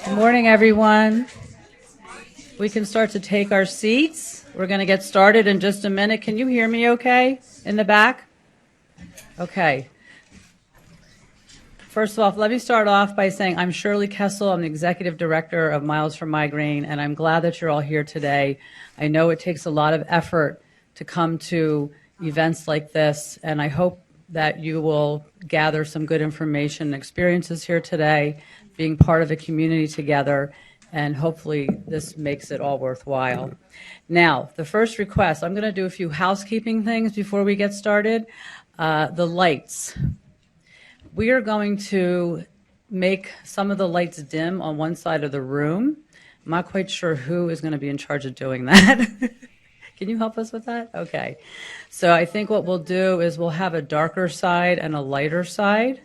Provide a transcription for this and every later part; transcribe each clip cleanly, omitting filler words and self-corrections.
Good morning, everyone. We can start to take our seats. We're going to get started in just a minute. Can you hear me okay in the back? Okay. First of all, let me start off by saying I'm Shirley Kessel. I'm the Executive Director of Miles for Migraine, and I'm glad that you're all here today. I know it takes a lot of effort to come to events like this, and I hope that you will gather some good information and experiences here today, being part of a community together, and hopefully this makes it all worthwhile. Now, the first request, I'm going to do a few housekeeping things before we get started. The lights. We are going to make some of the lights dim on one side of the room. I'm not quite sure who is going to be in charge of doing that. Can you help us with that? Okay. So I think what we'll do is we'll have a darker side and a lighter side,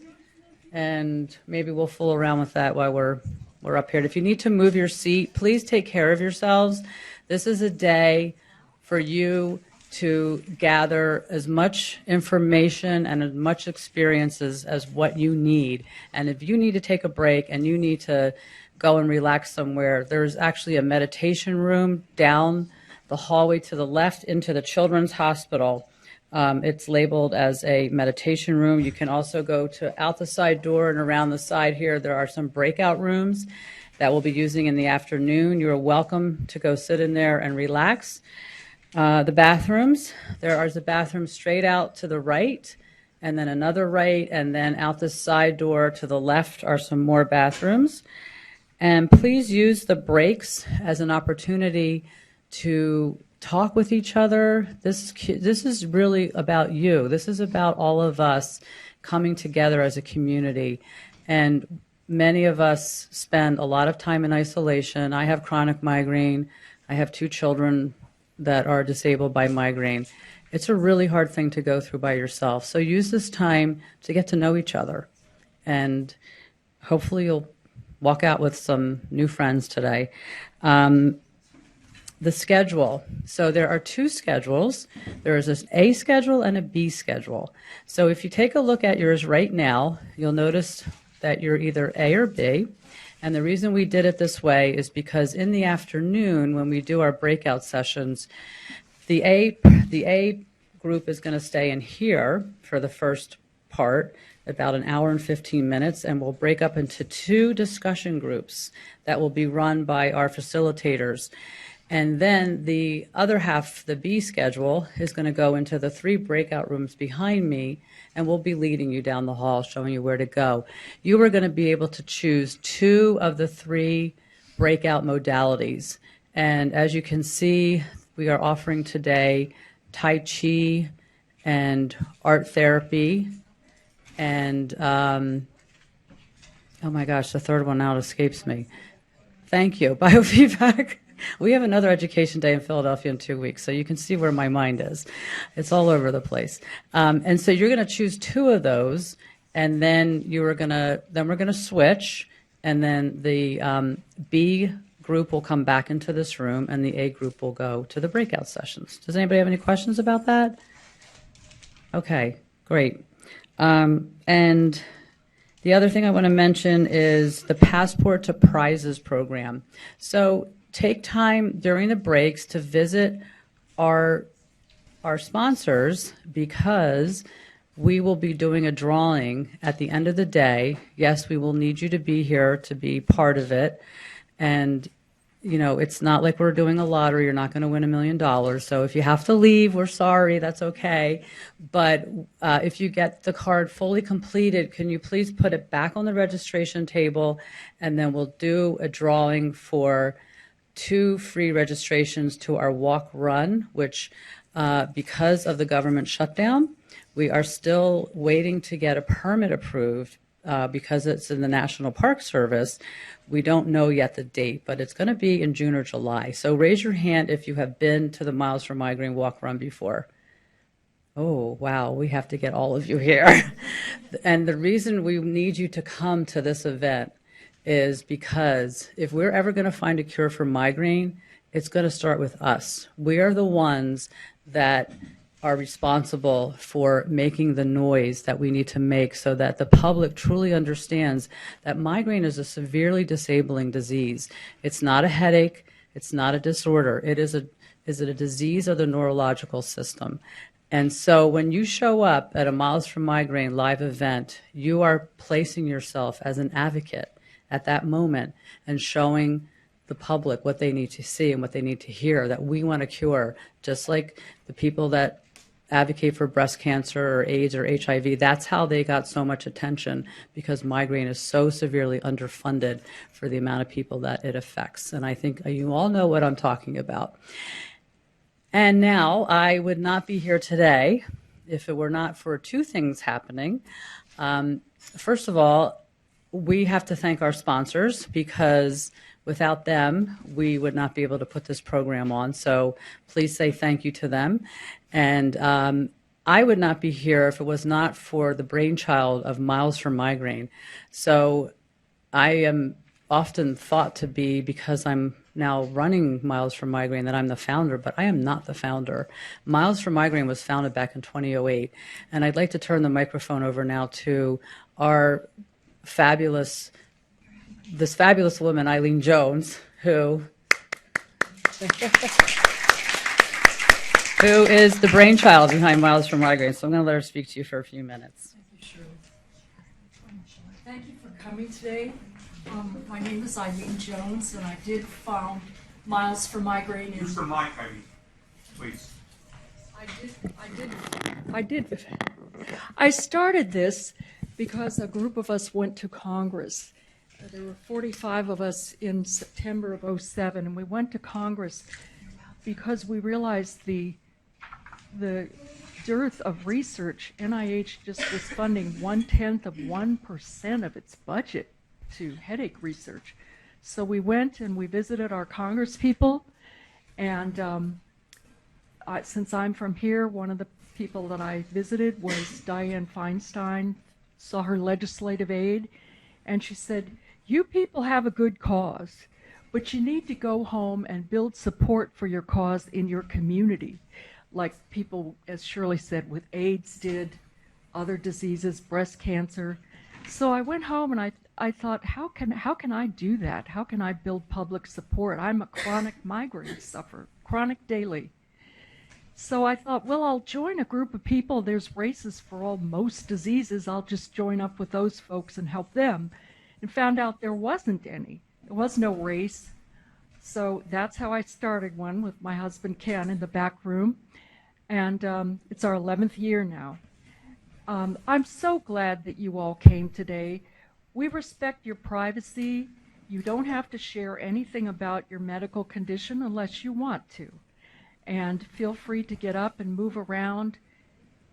and maybe we'll fool around with that while we're up here. If you need to move your seat, please take care of yourselves. This is a day for you to gather as much information and as much experiences as what you need. And if you need to take a break and you need to go and relax somewhere, there's actually a meditation room down the hallway to the left into the Children's Hospital. It's labeled as a meditation room. You can also go to out the side door and around the side here. There are some breakout rooms that we'll be using in the afternoon. You're welcome to go sit in there and relax. The bathrooms, there is a bathroom straight out to the right, and then another right, and then out the side door to the left are some more bathrooms. And please use the breaks as an opportunity to talk with each other. This is really about you. This is about all of us coming together as a community. And many of us spend a lot of time in isolation. I have chronic migraine. I have 2 children that are disabled by migraine. It's a really hard thing to go through by yourself. So use this time to get to know each other. And hopefully you'll walk out with some new friends today. The schedule. So there are 2 schedules. There is an A schedule and a B schedule. So if you take a look at yours right now, you'll notice that you're either A or B. And the reason we did it this way is because in the afternoon, when we do our breakout sessions, the A group is going to stay in here for the first part, about an hour and 15 minutes, and we'll break up into 2 discussion groups that will be run by our facilitators. And then the other half, the B schedule, is going to go into the 3 breakout rooms behind me, and we'll be leading you down the hall, showing you where to go. You are going to be able to choose 2 of the 3 breakout modalities. And as you can see, we are offering today Tai Chi and art therapy. And, oh my gosh, the third one now escapes me. Thank you, biofeedback. We have another education day in Philadelphia in 2 weeks, so you can see where my mind is. It's all over the place. And so you're going to choose 2 of those, and then we're going to switch, and then the B group will come back into this room, and the A group will go to the breakout sessions. Does anybody have any questions about that? Okay, great. And the other thing I want to mention is the Passport to Prizes program. So take time during the breaks to visit our sponsors, because we will be doing a drawing at the end of the day. Yes, we will need you to be here to be part of it. And, you know, it's not like we're doing a lottery. You're not going to win $1 million. So if you have to leave, we're sorry. That's okay. But if you get the card fully completed, can you please put it back on the registration table, and then we'll do a drawing for 2 free registrations to our walk run, which because of the government shutdown, we are still waiting to get a permit approved because it's in the National Park Service. We don't know yet the date, but it's going to be in June or July. So raise your hand if you have been to the Miles for Migraine walk run before. Oh, wow, we have to get all of you here. And the reason we need you to come to this event is because if we're ever going to find a cure for migraine, it's going to start with us. We are the ones that are responsible for making the noise that we need to make so that the public truly understands that migraine is a severely disabling disease. It's not a headache. It's not a disorder. Is it a disease of the neurological system? And so when you show up at a Miles from Migraine live event, you are placing yourself as an advocate at that moment and showing the public what they need to see and what they need to hear, that we want to cure, just like the people that advocate for breast cancer or AIDS or HIV. That's how they got so much attention, because migraine is so severely underfunded for the amount of people that it affects. And I think you all know what I'm talking about. And now I would not be here today if it were not for two things happening. First of all, we have to thank our sponsors, because without them, we would not be able to put this program on. So please say thank you to them. And I would not be here if it was not for the brainchild of Miles for Migraine. So I am often thought to be, because I'm now running Miles for Migraine, that I'm the founder, but I am not the founder. Miles for Migraine was founded back in 2008. And I'd like to turn the microphone over now to our fabulous woman, Eileen Jones, who is the brainchild behind Miles for Migraine. So I'm going to let her speak to you for a few minutes. Thank you, Shirley. Thank you for coming today. My name is Eileen Jones, and I did found Miles for Migraine. Use the mic, Eileen, please. I started this because a group of us went to Congress. There were 45 of us in September of '07, and we went to Congress because we realized the dearth of research. NIH just was funding 0.1% of its budget to headache research. So we went and we visited our Congress people, and since I'm from here, one of the people that I visited was Dianne Feinstein, saw her legislative aide, and she said, "You people have a good cause, but you need to go home and build support for your cause in your community, like people, as Shirley said, with AIDS did, other diseases, breast cancer." So I went home and I thought, how can I do that? How can I build public support? I'm a chronic migraine sufferer, chronic daily. So I thought, well, I'll join a group of people. There's races for most diseases. I'll just join up with those folks and help them. And found out there wasn't any. There was no race. So that's how I started one with my husband Ken in the back room. And it's our 11th year now. I'm so glad that you all came today. We respect your privacy. You don't have to share anything about your medical condition unless you want to. And feel free to get up and move around.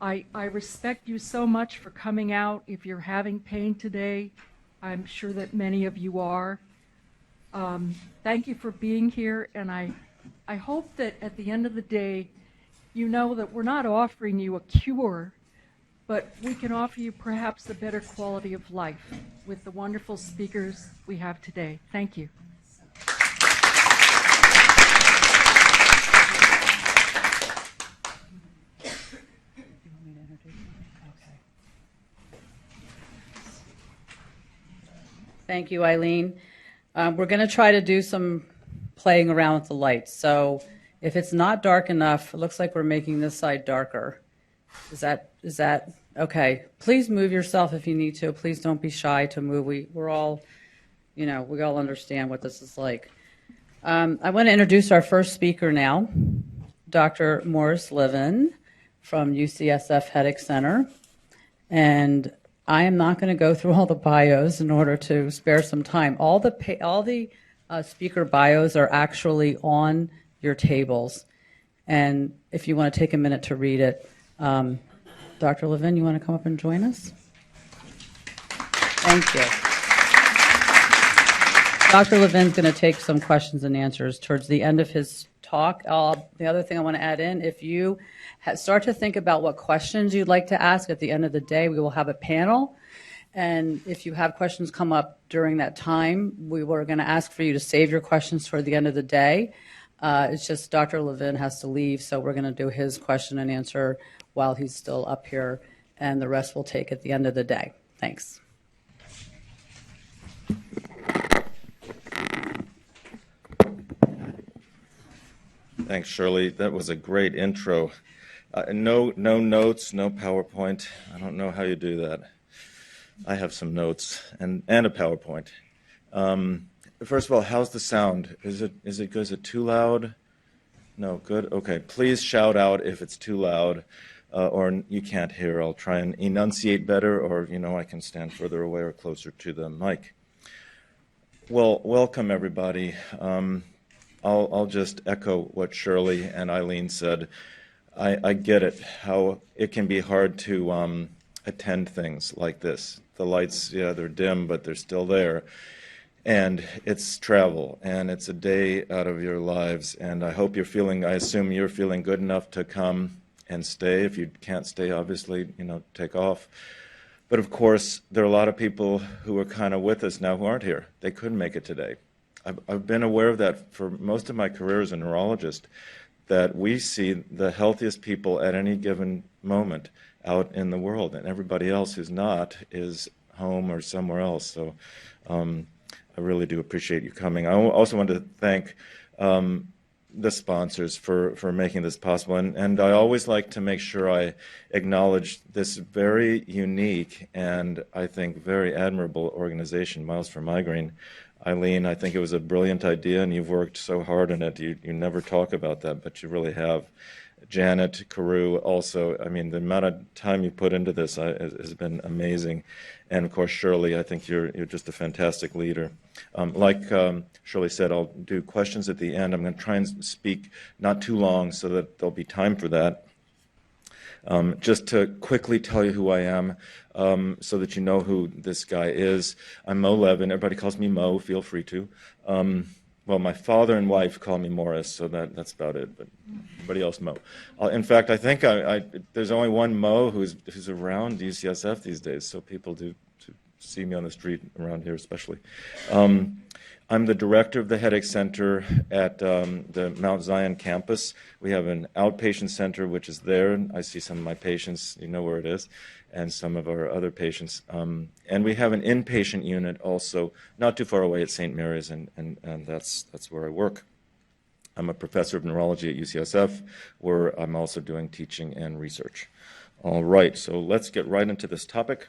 I respect you so much for coming out. If you're having pain today, I'm sure that many of you are. Thank you for being here, and I hope that at the end of the day, you know that we're not offering you a cure, but we can offer you perhaps a better quality of life with the wonderful speakers we have today. Thank you. Thank you, Eileen. We're going to try to do some playing around with the lights. So if it's not dark enough, it looks like we're making this side darker. Is that okay? Please move yourself if you need to. Please don't be shy to move. We're all, we all understand what this is like. I want to introduce our first speaker now, Dr. Morris Liven from UCSF Headache Center. And I am not going to go through all the bios in order to spare some time. All the speaker bios are actually on your tables. And if you want to take a minute to read it, Dr. Liven, you want to come up and join us? Thank you. Dr. Levin's going to take some questions and answers towards the end of his talk. The other thing I want to add in, if you start to think about what questions you'd like to ask at the end of the day, we will have a panel. And if you have questions come up during that time, we were going to ask for you to save your questions for the end of the day. It's just Dr. Levin has to leave, so we're going to do his question and answer while he's still up here, and the rest we'll take at the end of the day. Thanks. Thanks, Shirley. That was a great intro. No notes, no PowerPoint. I don't know how you do that. I have some notes and a PowerPoint. First of all, how's the sound? Is it good? Is it too loud? No, good. Okay. Please shout out if it's too loud or you can't hear. I'll try and enunciate better, or I can stand further away or closer to the mic. Well, welcome everybody. I'll just echo what Shirley and Eileen said. I get it, how it can be hard to attend things like this. The lights, yeah, they're dim, but they're still there. And it's travel, and it's a day out of your lives. And I assume you're feeling good enough to come and stay. If you can't stay, obviously, take off. But of course, there are a lot of people who are kind of with us now who aren't here. They couldn't make it today. I've been aware of that for most of my career as a neurologist, that we see the healthiest people at any given moment out in the world, and everybody else who's not is home or somewhere else. So I really do appreciate you coming. I also want to thank the sponsors for making this possible, and I always like to make sure I acknowledge this very unique and I think very admirable organization, Miles for Migraine. Eileen, I think it was a brilliant idea, and you've worked so hard on it. You never talk about that, but you really have. Janet, Carew, also, I mean, the amount of time you put into this has been amazing. And of course, Shirley, I think you're just a fantastic leader. Like Shirley said, I'll do questions at the end. I'm going to try and speak not too long so that there'll be time for that. Just to quickly tell you who I am, so that you know who this guy is. I'm Mo Levin. Everybody calls me Mo. Feel free to. Well, my father and wife call me Morris, so that's about it. But everybody else Mo. In fact, I think there's only one Mo who's around UCSF these days. So people do see me on the street around here, especially. I'm the director of the Headache Center at the Mount Zion campus. We have an outpatient center, which is there. I see some of my patients, you know where it is, and some of our other patients. And we have an inpatient unit also, not too far away at St. Mary's, and that's where I work. I'm a professor of neurology at UCSF, where I'm also doing teaching and research. All right, so let's get right into this topic.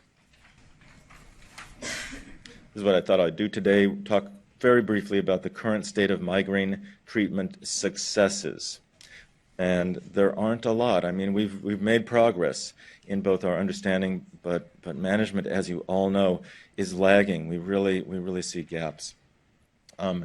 This is what I thought I'd do today, talk very briefly about the current state of migraine treatment successes. And there aren't a lot. I mean, we've made progress in both our understanding, but management, as you all know, is lagging. We really see gaps. I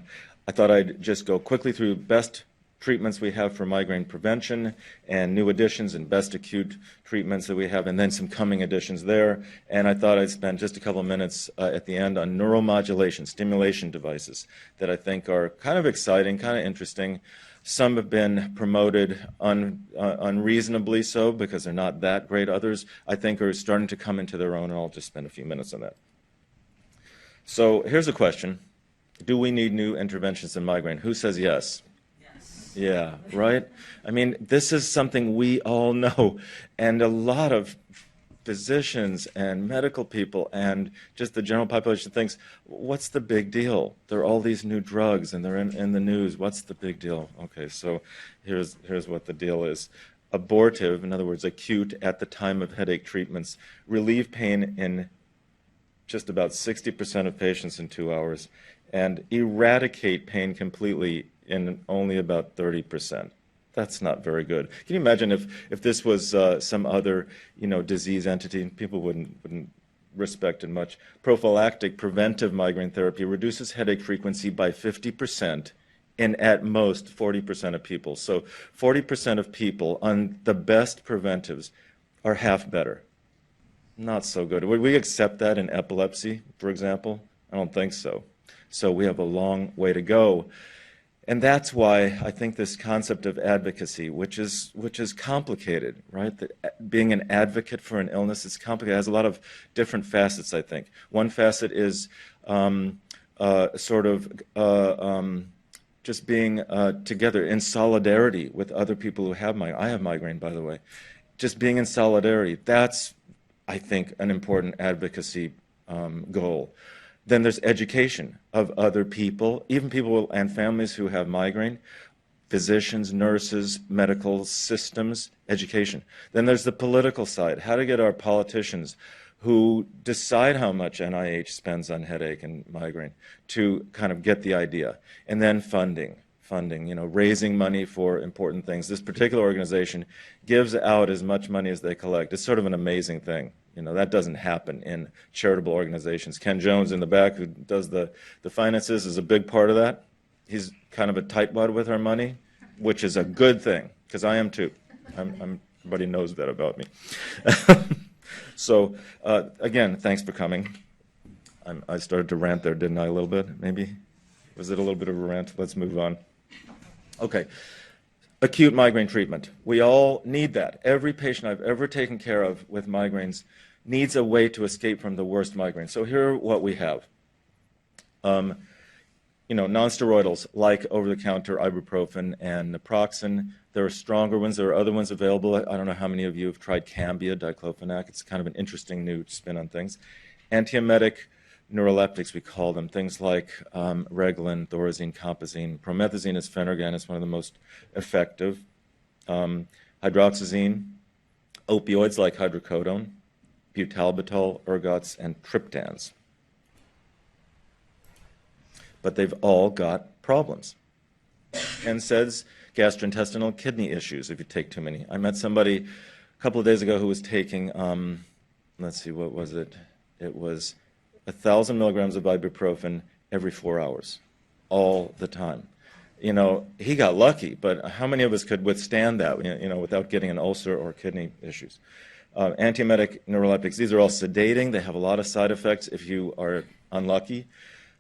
thought I'd just go quickly through best treatments we have for migraine prevention and new additions and best acute treatments that we have, and then some coming additions there. And I thought I'd spend just a couple of minutes at the end on neuromodulation, stimulation devices that I think are kind of exciting, kind of interesting. Some have been promoted unreasonably so because they're not that great. Others, I think, are starting to come into their own, and I'll just spend a few minutes on that. So here's a question. Do we need new interventions in migraine? Who says yes? Yeah, right? I mean, this is something we all know, and a lot of physicians and medical people and just the general population thinks, what's the big deal? There are all these new drugs, and they're in the news. What's the big deal? Okay, so here's what the deal is. Abortive, in other words, acute at the time of headache treatments, relieve pain in just about 60% of patients in 2 hours, and eradicate pain completely in only about 30%. That's not very good. Can you imagine if this was some other, disease entity? People wouldn't respect it much. Prophylactic preventive migraine therapy reduces headache frequency by 50% in at most 40% of people. So 40% of people on the best preventives are half better. Not so good. Would we accept that in epilepsy, for example? I don't think so. So we have a long way to go. And that's why I think this concept of advocacy, which is complicated, right? That being an advocate for an illness is complicated. It has a lot of different facets, I think. One facet is just being together in solidarity with other people who have migraine. I have migraine, by the way. Just being in solidarity, that's, I think, an important advocacy goal. Then there's education of other people, even people and families who have migraine, physicians, nurses, medical systems, education. Then there's the political side, how to get our politicians who decide how much NIH spends on headache and migraine to kind of get the idea. And then funding, raising money for important things. This particular organization gives out as much money as they collect. It's sort of an amazing thing. That doesn't happen in charitable organizations. Ken Jones in the back, who does the finances, is a big part of that. He's kind of a tightwad with our money, which is a good thing, because I am too. Everybody knows that about me. So, again, thanks for coming. I started to rant there, didn't I, a little bit, maybe? Was it a little bit of a rant? Let's move on. Okay. Acute migraine treatment. We all need that. Every patient I've ever taken care of with migraines needs a way to escape from the worst migraine. So here are what we have. Non-steroidals like over-the-counter ibuprofen and naproxen. There are stronger ones. There are other ones available. I don't know how many of you have tried Cambia, diclofenac. It's kind of an interesting new spin on things. Antiemetic neuroleptics, we call them, things like Reglan, Thorazine, Compazine. Promethazine is Phenergan. It's one of the most effective. Hydroxyzine, opioids like hydrocodone, butalbital, ergots, and triptans. But they've all got problems. NSAIDs, gastrointestinal kidney issues if you take too many. I met somebody a couple of days ago who was taking, let's see, what was it? It was 1,000 milligrams of ibuprofen every 4 hours, all the time. He got lucky, but how many of us could withstand that, without getting an ulcer or kidney issues? Antiemetic neuroleptics, these are all sedating. They have a lot of side effects if you are unlucky.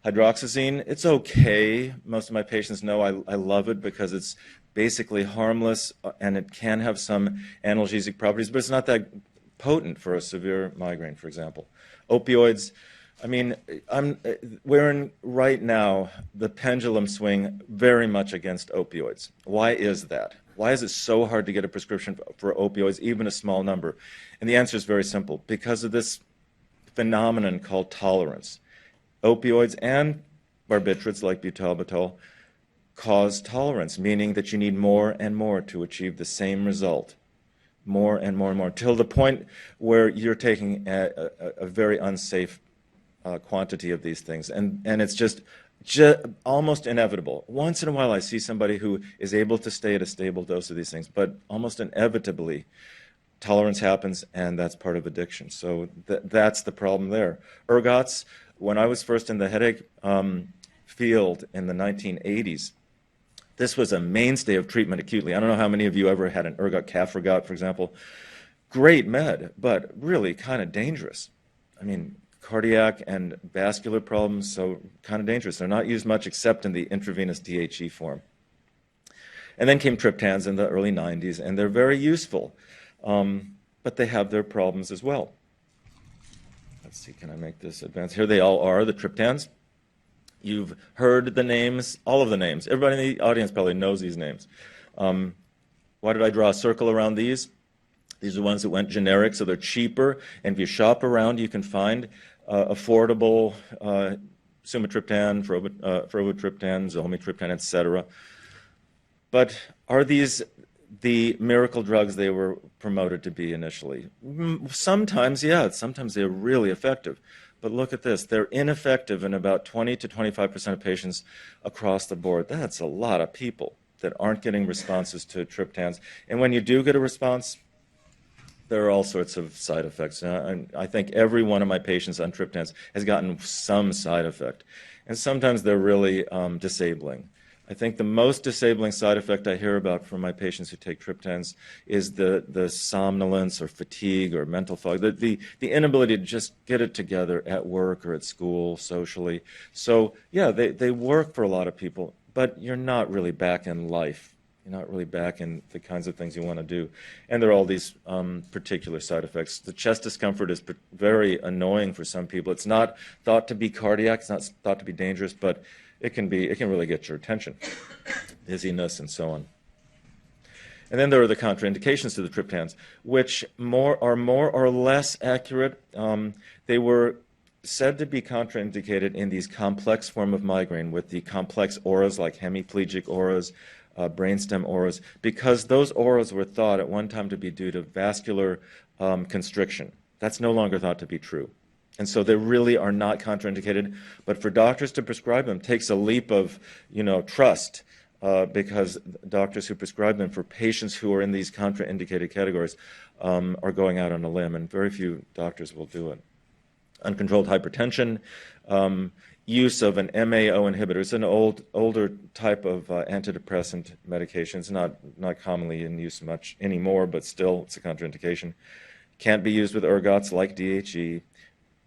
Hydroxyzine, it's okay. Most of my patients know I love it because it's basically harmless and it can have some analgesic properties, but it's not that potent for a severe migraine, for example. Opioids, we're in right now the pendulum swing very much against opioids. Why is that? Why is it so hard to get a prescription for opioids, even a small number? And the answer is very simple, because of this phenomenon called tolerance. Opioids and barbiturates like butalbital cause tolerance, meaning that you need more and more to achieve the same result. More and more and more, till the point where you're taking a very unsafe quantity of these things. And it's just almost inevitable. Once in a while I see somebody who is able to stay at a stable dose of these things, but almost inevitably tolerance happens, and that's part of addiction. So that's the problem there. Ergots, when I was first in the headache field in the 1980s, this was a mainstay of treatment acutely. I don't know how many of you ever had an ergot, calf ergot, for example. Great med, but really kind of dangerous. Cardiac and vascular problems, so kind of dangerous. They're not used much except in the intravenous DHE form. And then came triptans in the early 90s, and they're very useful, but they have their problems as well. Let's see, can I make this advance? Here they all are, the triptans. You've heard the names, all of the names. Everybody in the audience probably knows these names. Why did I draw a circle around these? These are ones that went generic, so they're cheaper. And if you shop around, you can find affordable sumatriptan, frovotriptan, zolmitriptan, etc. But are these the miracle drugs they were promoted to be initially? Sometimes, yeah. Sometimes they're really effective. But look at this. They're ineffective in about 20 to 25% of patients across the board. That's a lot of people that aren't getting responses to triptans. And when you do get a response, there are all sorts of side effects. I think every one of my patients on triptans has gotten some side effect. And sometimes they're really disabling. I think the most disabling side effect I hear about from my patients who take triptans is the somnolence or fatigue or mental fog, the inability to just get it together at work or at school, socially. So, yeah, they work for a lot of people, but you're not really back in life You're not really back in the kinds of things you want to do. And there are all these particular side effects. The chest discomfort is very annoying for some people. It's not thought to be cardiac, it's not thought to be dangerous, but it can really get your attention. Dizziness and so on. And then there are the contraindications to the triptans, which are more or less accurate. They were said to be contraindicated in these complex form of migraine with the complex auras like hemiplegic auras, brainstem auras, because those auras were thought at one time to be due to vascular constriction. That's no longer thought to be true. And so they really are not contraindicated. But for doctors to prescribe them takes a leap of, trust, because doctors who prescribe them for patients who are in these contraindicated categories are going out on a limb, and very few doctors will do it. Uncontrolled hypertension, use of an MAO inhibitor. It's an older type of antidepressant medication. It's not commonly in use much anymore, but still it's a contraindication. Can't be used with ergots like DHE.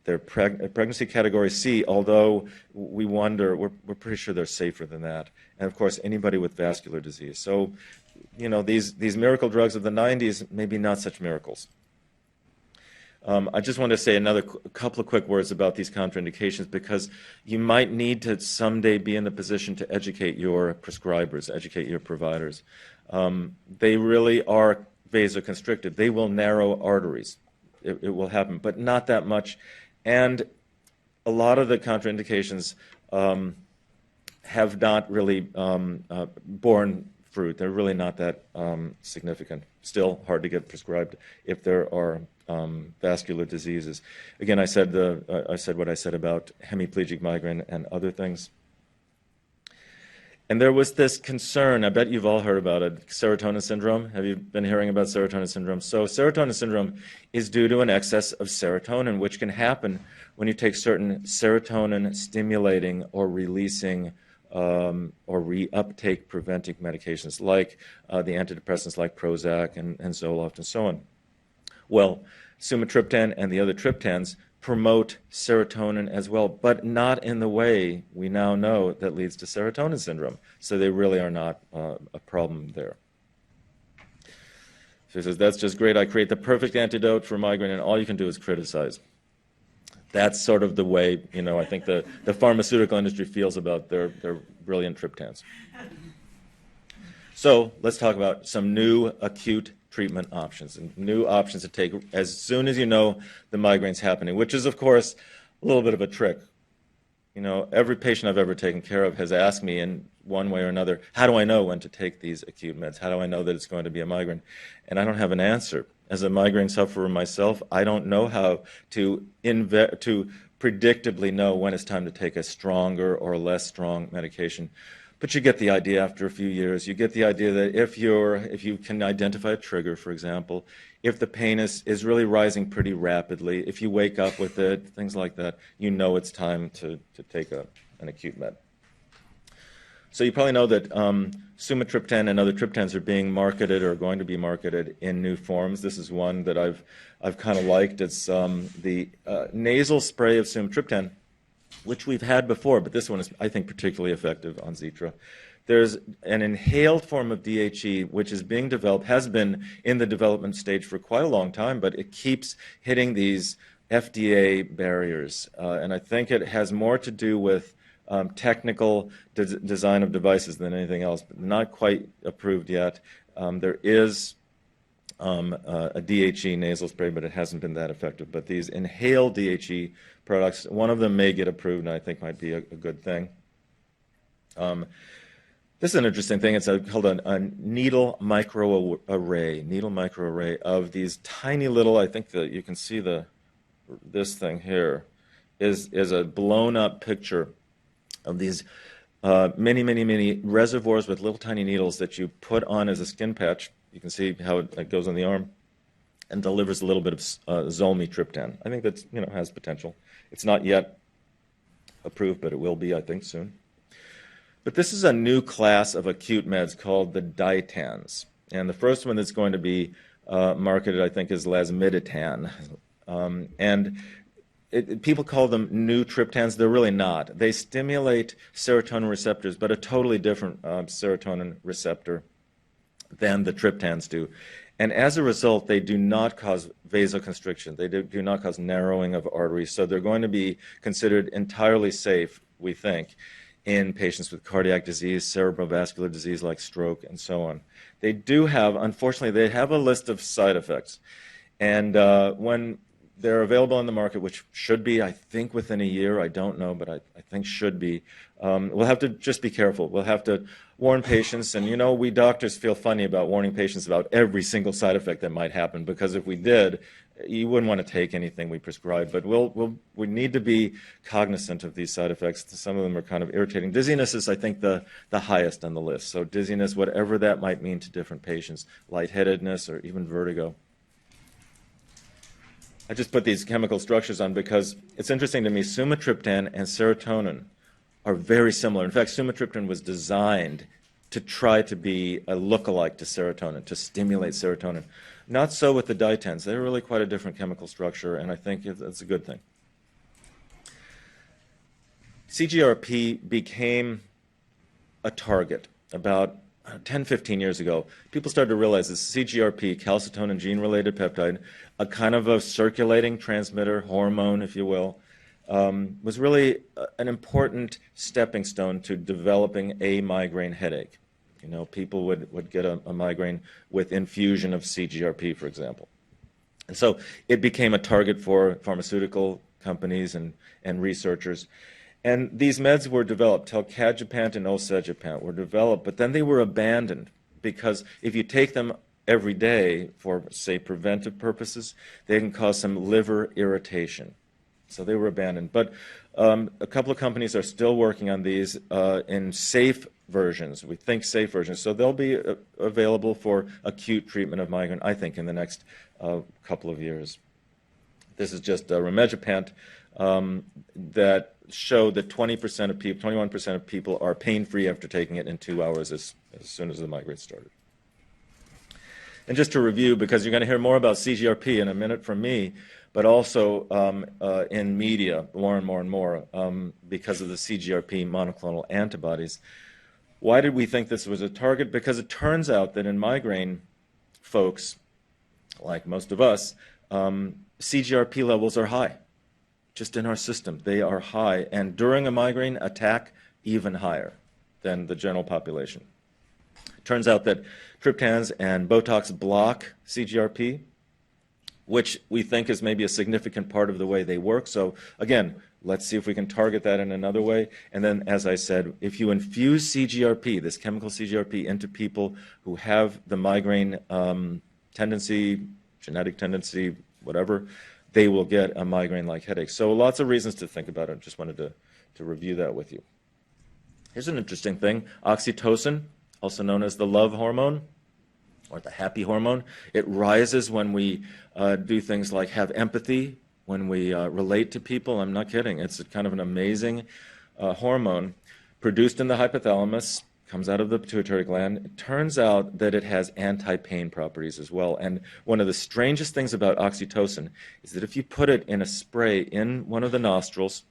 They're pregnancy category C, although we're pretty sure they're safer than that. And of course, anybody with vascular disease. So, these miracle drugs of the 90s, maybe not such miracles. I just want to say couple of quick words about these contraindications, because you might need to someday be in the position to educate your prescribers, educate your providers. They really are vasoconstrictive. They will narrow arteries. It will happen, but not that much. And a lot of the contraindications have not really borne fruit. They're really not that significant. Still hard to get prescribed if there are vascular diseases. Again, I said what I said about hemiplegic migraine and other things. And there was this concern, I bet you've all heard about it, serotonin syndrome. Have you been hearing about serotonin syndrome? So serotonin syndrome is due to an excess of serotonin, which can happen when you take certain serotonin stimulating or releasing or reuptake preventing medications like the antidepressants like Prozac and Zoloft and so on. Well, sumatriptan and the other triptans promote serotonin as well, but not in the way we now know that leads to serotonin syndrome. So they really are not a problem there. So he says, that's just great. I create the perfect antidote for migraine, and all you can do is criticize. That's sort of the way, I think the pharmaceutical industry feels about their brilliant triptans. So let's talk about some new acute treatment options and new options to take as soon as you know the migraine's happening, which is, of course, a little bit of a trick. Every patient I've ever taken care of has asked me in one way or another, how do I know when to take these acute meds? How do I know that it's going to be a migraine? And I don't have an answer. As a migraine sufferer myself, I don't know how to predictably know when it's time to take a stronger or less strong medication. But you get the idea after a few years. You get the idea that if you can identify a trigger, for example, if the pain is really rising pretty rapidly, if you wake up with it, things like that, you know it's time to take an acute med. So you probably know that sumatriptan and other triptans are being marketed or going to be marketed in new forms. This is one that I've kind of liked. It's the nasal spray of sumatriptan, which we've had before, but this one is, I think, particularly effective on Zetra. There's an inhaled form of DHE which is being developed, has been in the development stage for quite a long time, but it keeps hitting these FDA barriers. And I think it has more to do with technical design of devices than anything else, but not quite approved yet. There is a DHE nasal spray, but it hasn't been that effective. But these inhaled DHE products, one of them may get approved, and I think might be a good thing. This is an interesting thing. It's called a needle microarray of these tiny little, I think that you can see this thing here is a blown up picture of these many reservoirs with little tiny needles that you put on as a skin patch. You can see how it goes on the arm and delivers a little bit of zolmitriptan. I think that has potential. It's not yet approved, but it will be, I think, soon. But this is a new class of acute meds called the ditans. And the first one that's going to be marketed, I think, is lasmiditan. People call them new triptans. They're really not. They stimulate serotonin receptors, but a totally different serotonin receptor. than the triptans do. And as a result, they do not cause vasoconstriction. They do not cause narrowing of arteries. So they're going to be considered entirely safe, we think, in patients with cardiac disease, cerebrovascular disease like stroke, and so on. They do have, unfortunately, they have a list of side effects. And when they're available on the market, which should be, I think, within a year. I don't know, but I think should be. We'll have to just be careful. We'll have to warn patients. And, you know, we doctors feel funny about warning patients about every single side effect that might happen, because if we did, you wouldn't want to take anything we prescribe. But we need to be cognizant of these side effects. Some of them are kind of irritating. Dizziness is, I think, the highest on the list. So dizziness, whatever that might mean to different patients, lightheadedness, or even vertigo. I just put these chemical structures on because it's interesting to me. Sumatriptan and serotonin are very similar. In fact, sumatriptan was designed to try to be a lookalike to serotonin, to stimulate serotonin. Not so with the ditans. They're really quite a different chemical structure, and I think it's a good thing. CGRP became a target about 10, 15 years ago. People started to realize that CGRP, calcitonin gene-related peptide, a kind of a circulating transmitter, hormone, if you will, was really an important stepping stone to developing a migraine headache. You know, people would get a migraine with infusion of CGRP, for example. And so it became a target for pharmaceutical companies and researchers. And these meds were developed, telcagepant and osegepant were developed, but then they were abandoned because if you take them every day for, say, preventive purposes, they can cause some liver irritation. So they were abandoned. But a couple of companies are still working on these in safe versions. We think safe versions. So they'll be available for acute treatment of migraine, I think, in the next couple of years. This is just rimegepant that showed that 20% of people, 21% of people are pain-free after taking it in 2 hours as soon as the migraine started. And just to review, because you're going to hear more about CGRP in a minute from me, but also in media more and more because of the CGRP monoclonal antibodies. Why did we think this was a target? Because it turns out that in migraine folks, like most of us, CGRP levels are high. Just in our system, they are high. And during a migraine attack, even higher than the general population. Turns out that triptans and Botox block CGRP, which we think is maybe a significant part of the way they work. So again, let's see if we can target that in another way. And then, as I said, if you infuse CGRP, this chemical CGRP, into people who have the migraine tendency, genetic tendency, whatever, they will get a migraine-like headache. So lots of reasons to think about it. Just wanted to review that with you. Here's an interesting thing. Oxytocin, also known as the love hormone, or the happy hormone. It rises when we do things like have empathy, when we relate to people. I'm not kidding. It's kind of an amazing hormone produced in the hypothalamus, comes out of the pituitary gland. It turns out that it has anti-pain properties as well. And one of the strangest things about oxytocin is that if you put it in a spray in one of the nostrils,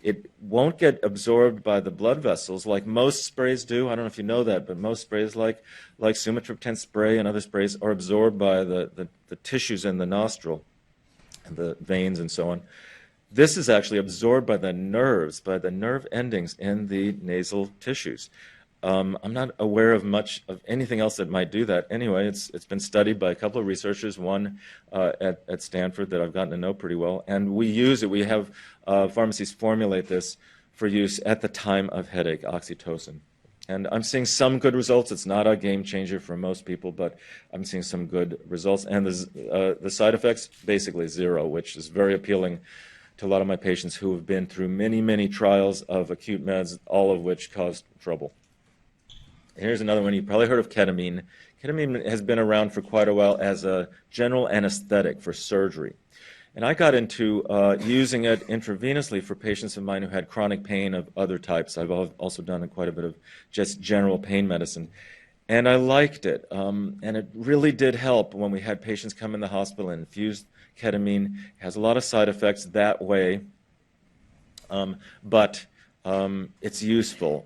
it won't get absorbed by the blood vessels like most sprays do. I don't know if you know that, but most sprays like sumatriptan spray and other sprays are absorbed by the tissues in the nostril and the veins and so on. This is actually absorbed by the nerves, by the nerve endings in the nasal tissues. I'm not aware of much of anything else that might do that. Anyway, it's been studied by a couple of researchers, one at Stanford that I've gotten to know pretty well, and we use it. We have pharmacies formulate this for use at the time of headache, oxytocin. And I'm seeing some good results. It's not a game changer for most people, but I'm seeing some good results. And the side effects, basically zero, which is very appealing to a lot of my patients who have been through many, many trials of acute meds, all of which caused trouble. Here's another one. You've probably heard of ketamine. Ketamine has been around for quite a while as a general anesthetic for surgery. And I got into using it intravenously for patients of mine who had chronic pain of other types. I've also done quite a bit of just general pain medicine. And I liked it. And it really did help when we had patients come in the hospital and infused ketamine. It has a lot of side effects that way. But it's useful.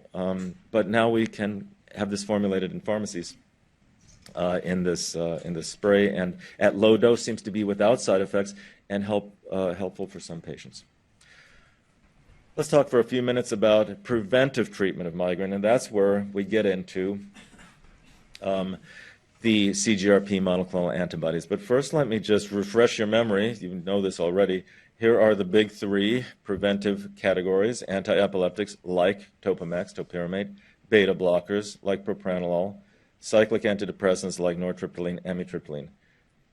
But now we can have this formulated in pharmacies. in this spray, and at low dose seems to be without side effects and helpful for some patients. Let's talk for a few minutes about preventive treatment of migraine, and that's where we get into the CGRP monoclonal antibodies. But first, let me just refresh your memory. You know this already. Here are the big three preventive categories: anti-epileptics like Topamax, topiramate; beta blockers like propranolol; cyclic antidepressants like nortriptyline, amitriptyline.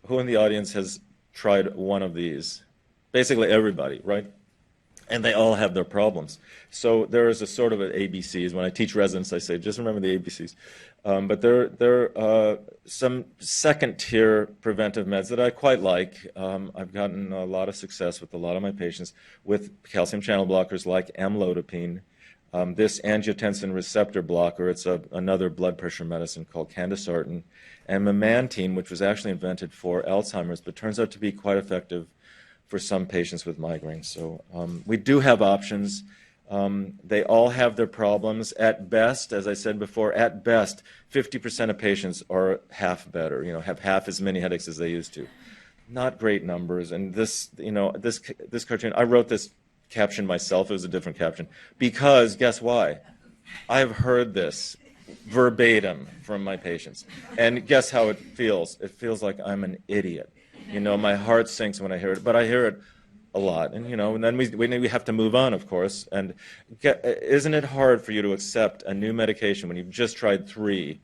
Who in the audience has tried one of these? Basically everybody, right? And they all have their problems. So there is a sort of an ABCs. When I teach residents, I say, just remember the ABCs. But there are some second-tier preventive meds that I quite like. I've gotten a lot of success with a lot of my patients with calcium channel blockers like amlodipine. This angiotensin receptor blocker, it's another blood pressure medicine called candesartan, and memantine, which was actually invented for Alzheimer's, but turns out to be quite effective for some patients with migraine. So we do have options. They all have their problems. At best, as I said before, at best, 50% of patients are half better, have half as many headaches as they used to. Not great numbers. And this cartoon, I wrote this caption myself. It was a different caption. Because, guess why? I've heard this verbatim from my patients. And guess how it feels? It feels like I'm an idiot. My heart sinks when I hear it, but I hear it a lot. And, and then we have to move on, of course. And isn't it hard for you to accept a new medication when you've just tried 3,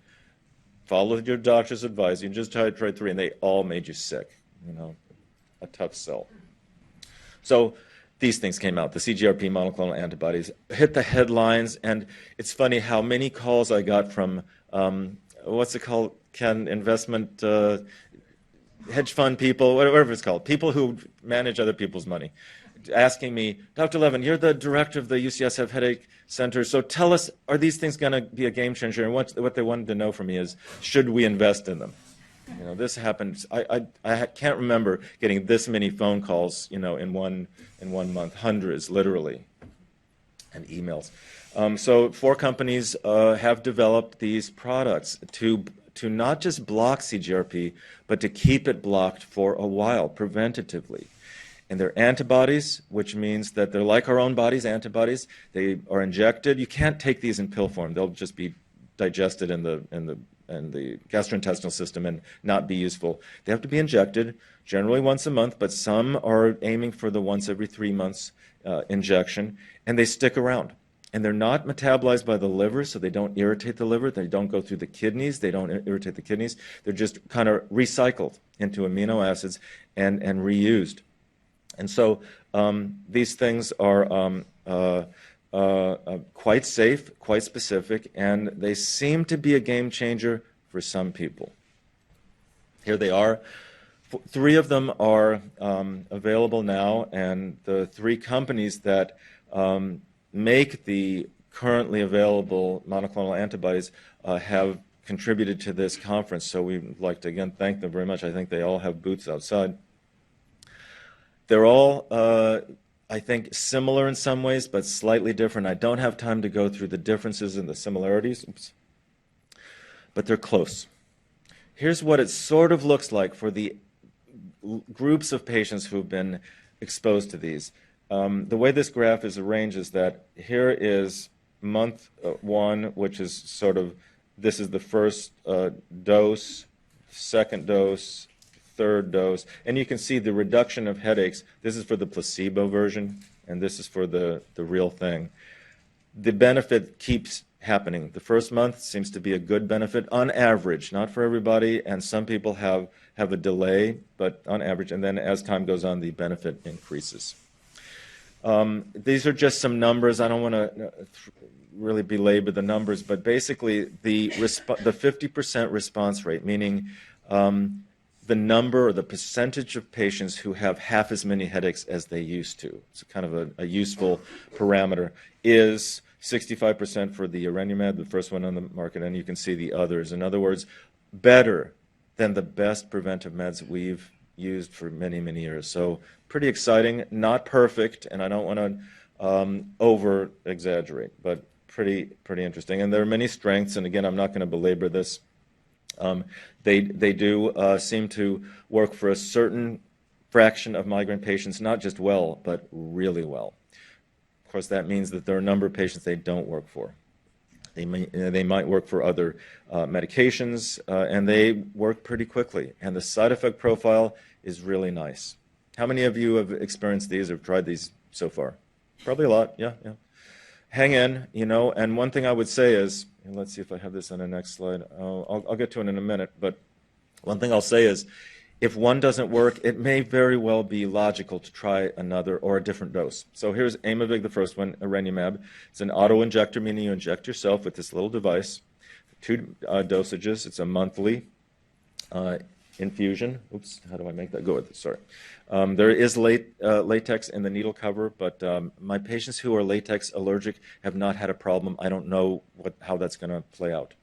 followed your doctor's advice, you just tried 3, and they all made you sick? A tough sell. So these things came out. The CGRP monoclonal antibodies hit the headlines, and it's funny how many calls I got from, what's it called, Ken, investment hedge fund people, whatever it's called, people who manage other people's money, asking me, Dr. Levin, you're the director of the UCSF Headache Center, so tell us, are these things going to be a game changer? And what they wanted to know from me is, should we invest in them? This happened. I can't remember getting this many phone calls, in one month, hundreds, literally, and emails. So 4 companies have developed these products to not just block CGRP, but to keep it blocked for a while, preventatively. And they're antibodies, which means that they're like our own body's antibodies. They are injected. You can't take these in pill form. They'll just be digested in the gastrointestinal system and not be useful. They have to be injected, generally once a month, but some are aiming for the once every 3 months injection, and they stick around. And they're not metabolized by the liver, so they don't irritate the liver. They don't go through the kidneys. They don't irritate the kidneys. They're just kind of recycled into amino acids and reused. And so these things are quite safe, quite specific, and they seem to be a game changer for some people. Here they are. 3 of them are available now, and the 3 companies that make the currently available monoclonal antibodies have contributed to this conference. So we'd like to, again, thank them very much. I think they all have booths outside. They're all, I think, similar in some ways, but slightly different. I don't have time to go through the differences and the similarities, but they're close. Here's what it sort of looks like for the groups of patients who've been exposed to these. The way this graph is arranged is that here is month 1, which is sort of, this is the first dose, second dose, third dose, and you can see the reduction of headaches. This is for the placebo version, and this is for the real thing. The benefit keeps happening. The first month seems to be a good benefit on average, not for everybody, and some people have a delay, but on average, and then as time goes on, the benefit increases. These are just some numbers. I don't want to really belabor the numbers, but basically the 50% response rate, meaning the number or the percentage of patients who have half as many headaches as they used to, it's kind of a useful parameter, is 65% for the Erenumab, the first one on the market, and you can see the others. In other words, better than the best preventive meds we've used for many, many years. So pretty exciting, not perfect, and I don't want to over-exaggerate, but pretty interesting. And there are many strengths, and again, I'm not going to belabor this. They do seem to work for a certain fraction of migraine patients, not just well, but really well. Of course, that means that there are a number of patients they don't work for. They might work for other medications, and they work pretty quickly. And the side effect profile is really nice. How many of you have experienced these or tried these so far? Probably a lot, yeah. Hang in, and one thing I would say is, and let's see if I have this on the next slide. I'll get to it in a minute, but one thing I'll say is, if one doesn't work, it may very well be logical to try another or a different dose. So here's Aimovig, the first one, Arenumab. It's an auto-injector, meaning you inject yourself with this little device. 2 dosages. It's a monthly infusion. Oops, how do I make that go with this? Sorry. There is latex in the needle cover, but my patients who are latex allergic have not had a problem. I don't know how that's going to play out.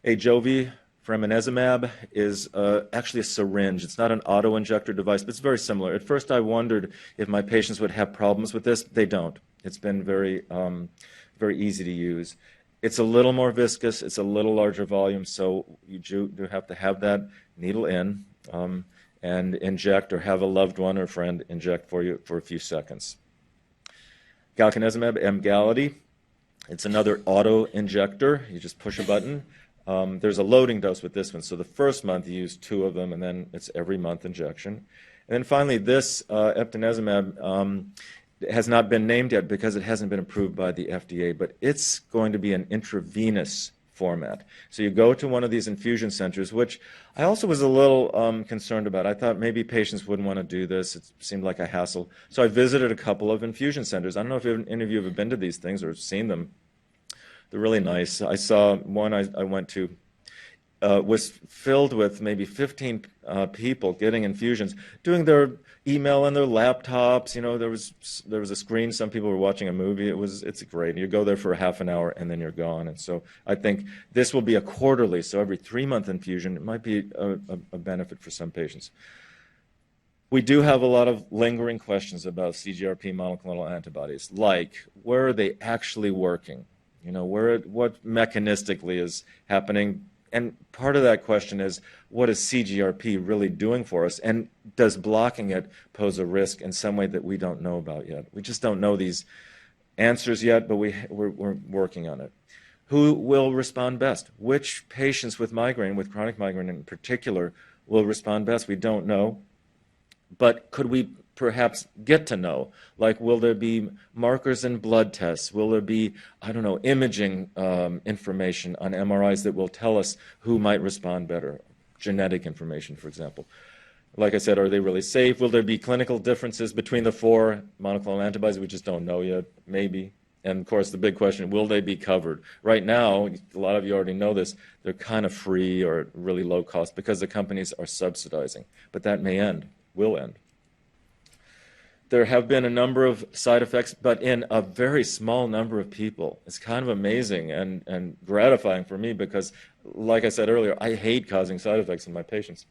Ajovy, Fremanezumab, is actually a syringe. It's not an auto-injector device, but it's very similar. At first I wondered if my patients would have problems with this. They don't. It's been very easy to use. It's a little more viscous. It's a little larger volume, so you do have to have that needle in and inject, or have a loved one or friend inject for you for a few seconds. Galcanezumab, Emgality. It's another auto-injector. You just push a button. There's a loading dose with this one. So the first month you use 2 of them, and then it's every month injection. And then finally, this Eptinezumab has not been named yet because it hasn't been approved by the FDA, but it's going to be an intravenous format. So you go to one of these infusion centers, which I also was a little concerned about. I thought maybe patients wouldn't want to do this. It seemed like a hassle. So I visited a couple of infusion centers. I don't know if any of you have been to these things or seen them. They're really nice. I saw one I went to was filled with maybe 15 people getting infusions, doing their email on their laptops. There was a screen. Some people were watching a movie. It's great. You go there for a half an hour and then you're gone. And so I think this will be a quarterly, so every 3-month infusion. It might be a benefit for some patients. We do have a lot of lingering questions about CGRP monoclonal antibodies, like where are they actually working? What mechanistically is happening? And part of that question is, what is CGRP really doing for us? And does blocking it pose a risk in some way that we don't know about yet? We just don't know these answers yet, but we're working on it. Who will respond best? Which patients with migraine, with chronic migraine in particular, will respond best? We don't know. But could we perhaps get to know? Like, will there be markers in blood tests? Will there be, imaging information on MRIs that will tell us who might respond better? Genetic information, for example. Like I said, are they really safe? Will there be clinical differences between the 4 monoclonal antibodies? We just don't know yet. Maybe. And, of course, the big question, will they be covered? Right now, a lot of you already know this, they're kind of free or really low cost because the companies are subsidizing. But that may end, will end. There have been a number of side effects, but in a very small number of people. It's kind of amazing and gratifying for me because, like I said earlier, I hate causing side effects in my patients.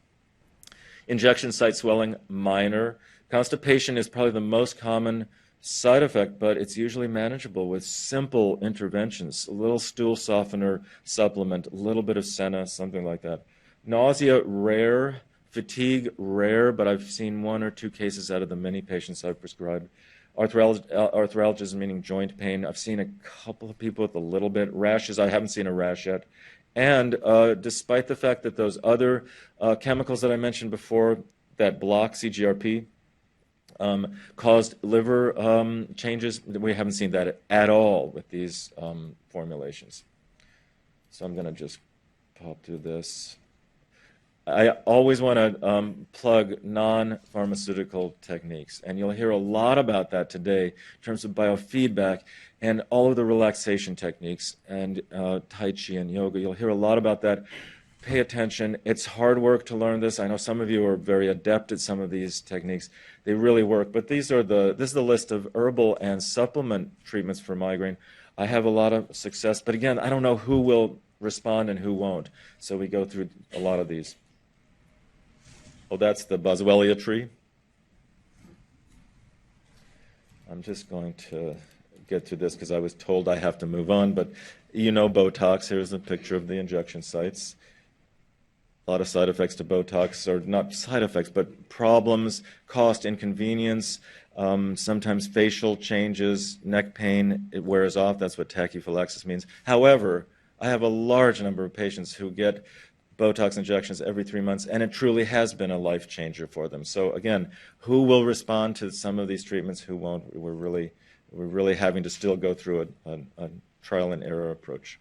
Injection site swelling, minor. Constipation is probably the most common side effect, but it's usually manageable with simple interventions. A little stool softener supplement, a little bit of senna, something like that. Nausea, rare. Fatigue, rare, but I've seen 1 or 2 cases out of the many patients I've prescribed. Arthralgia, meaning joint pain. I've seen a couple of people with a little bit. Rashes, I haven't seen a rash yet. And despite the fact that those other chemicals that I mentioned before that block CGRP caused liver changes, we haven't seen that at all with these formulations. So I'm going to just pop through this. I always want to plug non-pharmaceutical techniques, and you'll hear a lot about that today in terms of biofeedback and all of the relaxation techniques and Tai Chi and yoga. You'll hear a lot about that. Pay attention. It's hard work to learn this. I know some of you are very adept at some of these techniques. They really work, but this is the list of herbal and supplement treatments for migraine. I have a lot of success, but again, I don't know who will respond and who won't, so we go through a lot of these. Oh, that's the Boswellia tree. I'm just going to get to this because I was told I have to move on, but Botox. Here's a picture of the injection sites. A lot of side effects to Botox, or not side effects, but problems, cost, inconvenience, sometimes facial changes, neck pain, it wears off. That's what tachyphylaxis means. However, I have a large number of patients who get Botox injections every 3 months, and it truly has been a life changer for them. So again, who will respond to some of these treatments, who won't? We're really having to still go through a trial and error approach.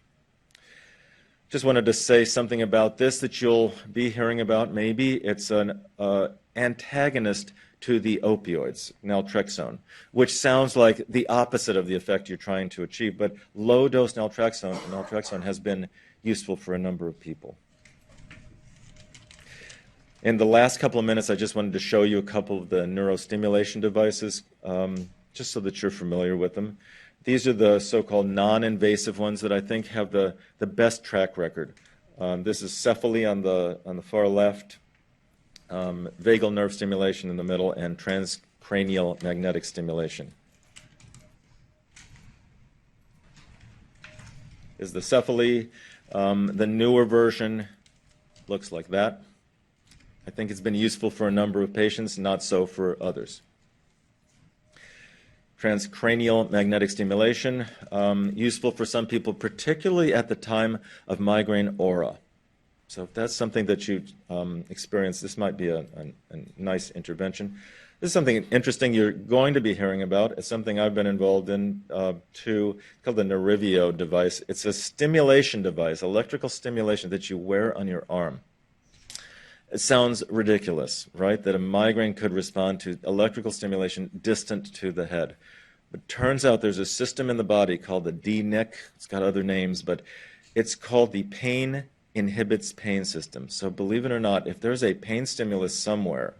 Just wanted to say something about this that you'll be hearing about maybe. It's an antagonist to the opioids, naltrexone, which sounds like the opposite of the effect you're trying to achieve, but low-dose naltrexone has been useful for a number of people. In the last couple of minutes, I just wanted to show you a couple of the neurostimulation devices, just so that you're familiar with them. These are the so-called non-invasive ones that I think have the best track record. This is cephaly on the far left, vagal nerve stimulation in the middle, and transcranial magnetic stimulation. Is the cephaly. The newer version looks like that. I think it's been useful for a number of patients, not so for others. Transcranial magnetic stimulation, useful for some people, particularly at the time of migraine aura. So if that's something that you experience, this might be a nice intervention. This is something interesting you're going to be hearing about. It's something I've been involved in too, called the Nerivio device. It's a stimulation device, electrical stimulation that you wear on your arm. It sounds ridiculous, right, that a migraine could respond to electrical stimulation distant to the head. But turns out there's a system in the body called the DNIC. It's got other names, but it's called the pain inhibits pain system. So believe it or not, if there's a pain stimulus somewhere,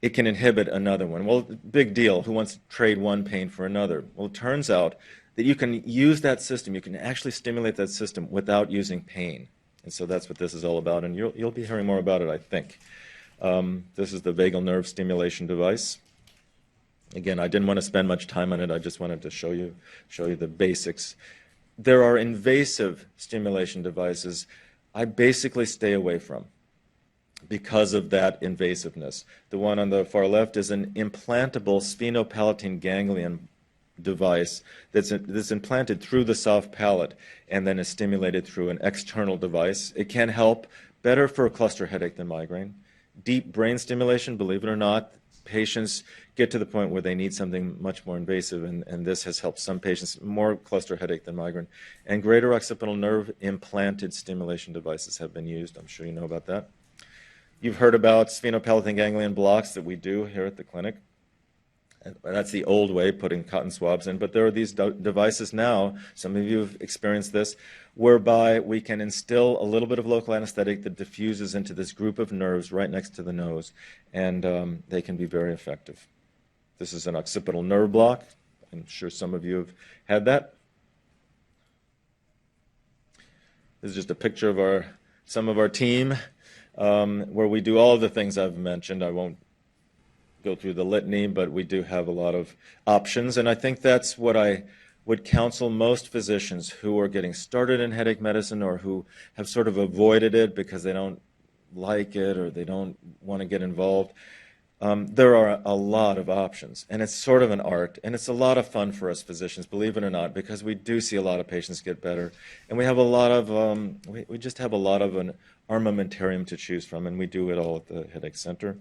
it can inhibit another one. Well, big deal. Who wants to trade one pain for another? Well, it turns out that you can use that system. You can actually stimulate that system without using pain. And so that's what this is all about, and you'll be hearing more about it, I think. This is the vagal nerve stimulation device. Again, I didn't want to spend much time on it. I just wanted to show you the basics. There are invasive stimulation devices I basically stay away from because of that invasiveness. The one on the far left is an implantable sphenopalatine ganglion device that's implanted through the soft palate and then is stimulated through an external device. It can help better for a cluster headache than migraine. Deep brain stimulation, believe it or not, patients get to the point where they need something much more invasive, and this has helped some patients, more cluster headache than migraine. And greater occipital nerve implanted stimulation devices have been used. I'm sure you know about that. You've heard about sphenopalatine ganglion blocks that we do here at the clinic. That's the old way, putting cotton swabs in. But there are these devices now, some of you have experienced this, whereby we can instill a little bit of local anesthetic that diffuses into this group of nerves right next to the nose, and they can be very effective. This is an occipital nerve block. I'm sure some of you have had that. This is just a picture of some of our team, where we do all of the things I've mentioned. I won't go through the litany, but we do have a lot of options, and I think that's what I would counsel most physicians who are getting started in headache medicine or who have sort of avoided it because they don't like it or they don't want to get involved. There are a lot of options, and it's sort of an art, and it's a lot of fun for us physicians, believe it or not, because we do see a lot of patients get better, and we have a lot of we just have a lot of an armamentarium to choose from, and we do it all at the Headache Center.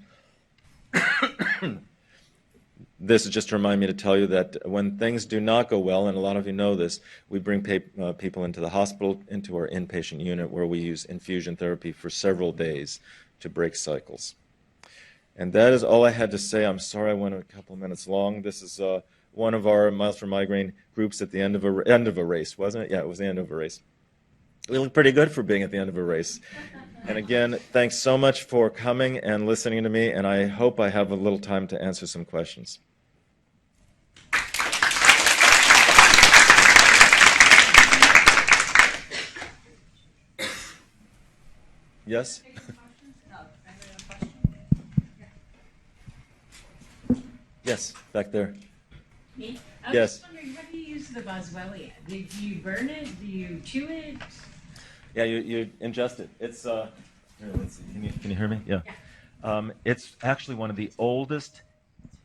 This is just to remind me to tell you that when things do not go well, and a lot of you know this, we bring people into the hospital, into our inpatient unit, where we use infusion therapy for several days to break cycles. And that is all I had to say. I'm sorry I went a couple minutes long. This is one of our Miles for Migraine groups at the end of a race, wasn't it? Yeah, it was the end of a race. We look pretty good for being at the end of a race. And again, thanks so much for coming and listening to me, and I hope I have a little time to answer some questions. Yes? Yes, back there. Me? I Yes. was just wondering, how do you use the boswellia? Do you burn it? Do you chew it? Yeah, you ingest it. It's Let's see. Can you hear me? Yeah. It's actually one of the oldest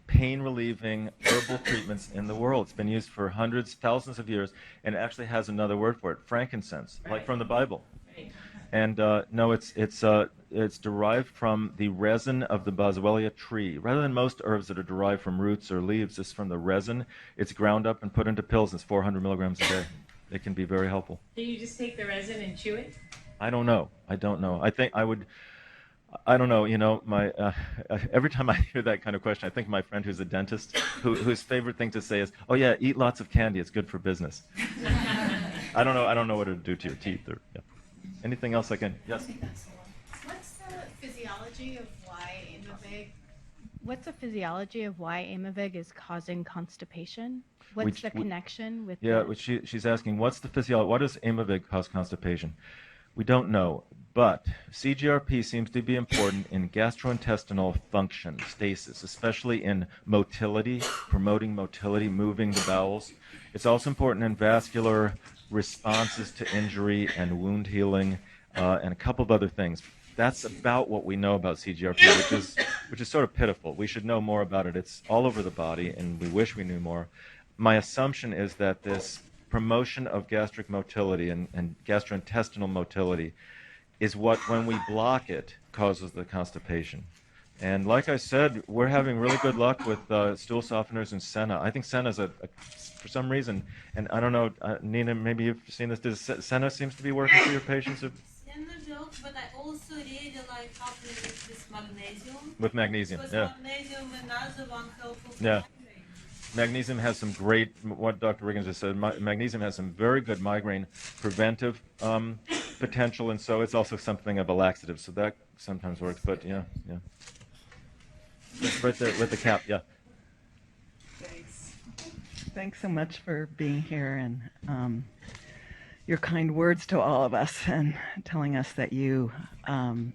pain-relieving herbal treatments in the world. It's been used for hundreds, thousands of years, and it actually has another word for it, frankincense, like from the Bible. Right. And no, it's derived from the resin of the boswellia tree. Rather than most herbs that are derived from roots or leaves, this is from the resin. It's ground up and put into pills. It's 400 milligrams a day. It can be very helpful. Do you just take the resin and chew it? I don't know. I don't know. I think I would. I don't know. My every time I hear that kind of question, I think of my friend who's a dentist, whose favorite thing to say is, "Oh yeah, eat lots of candy. It's good for business." I don't know. I don't know what it would do to your teeth or. Yeah. Anything else I can? Yes. What's the physiology of why Aimovig? What's the physiology of why Aimovig is causing constipation? What's the connection with Yeah, the... she's asking, what's the physiology? Why does Aimovig cause constipation? We don't know, but CGRP seems to be important in gastrointestinal function, stasis, especially in motility, promoting motility, moving the bowels. It's also important in vascular responses to injury and wound healing, and a couple of other things. That's about what we know about CGRP, which is sort of pitiful. We should know more about it. It's all over the body, and we wish we knew more. My assumption is that this promotion of gastric motility and gastrointestinal motility is what, when we block it, causes the constipation. And like I said, we're having really good luck with stool softeners and Senna. I think Senna's for some reason, and I don't know, Nina, maybe you've seen this. Senna seems to be working for your patients But I also really like helping with this magnesium. with magnesium. Because Yeah, magnesium and another one helpful for yeah. migraine. Magnesium has some great, what Dr. Riggins just said, magnesium has some very good migraine preventive potential, and so it's also something of a laxative, so that sometimes works, but yeah. It's right there with the cap, yeah. Thanks so much for being here and your kind words to all of us and telling us that you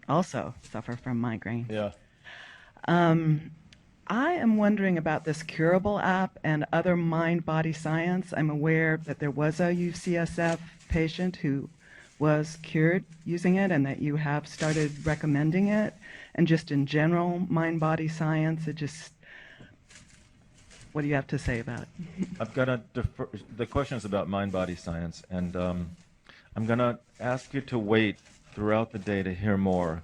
also suffer from migraine. Yeah. I am wondering about this Curable app and other mind-body science. I'm aware that there was a UCSF patient who was cured using it and that you have started recommending it. And just in general, mind-body science, what do you have to say about it? I've got to defer. The question is about mind-body science, and I'm going to ask you to wait throughout the day to hear more,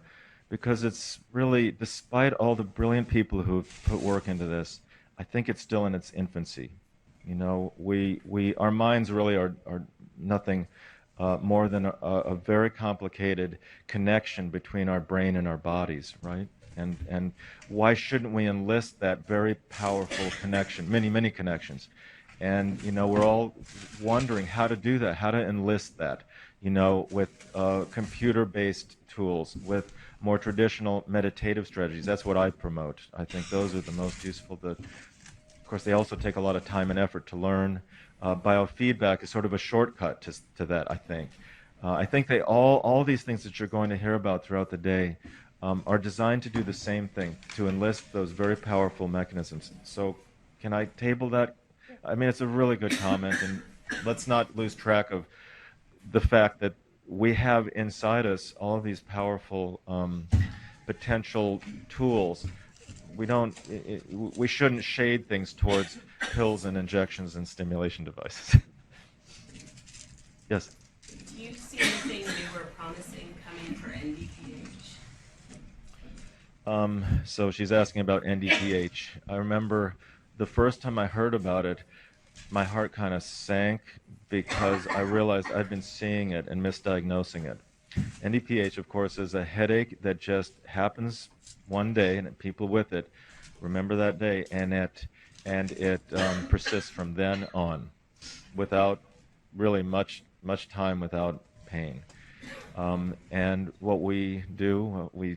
because it's really, despite all the brilliant people who've put work into this, I think it's still in its infancy. Our minds really are nothing more than a very complicated connection between our brain and our bodies, right? And why shouldn't we enlist that very powerful connection, many connections? And, we're all wondering how to do that, how to enlist that, with computer-based tools, with more traditional meditative strategies. That's what I promote. I think those are the most useful. Of course, they also take a lot of time and effort to learn. Biofeedback is sort of a shortcut to that, I think. I think all these things that you're going to hear about throughout the day are designed to do the same thing, to enlist those very powerful mechanisms. So can I table that? I mean, it's a really good comment, and let's not lose track of the fact that we have inside us all of these powerful potential tools. We shouldn't shade things towards pills and injections and stimulation devices. Yes? Do you see anything new or promising coming for NDPH? So she's asking about NDPH. I remember the first time I heard about it, my heart kind of sank because I realized I'd been seeing it and misdiagnosing it. NDPH, of course, is a headache that just happens one day, and people with it remember that day, and it persists from then on, without really much time without pain. And what we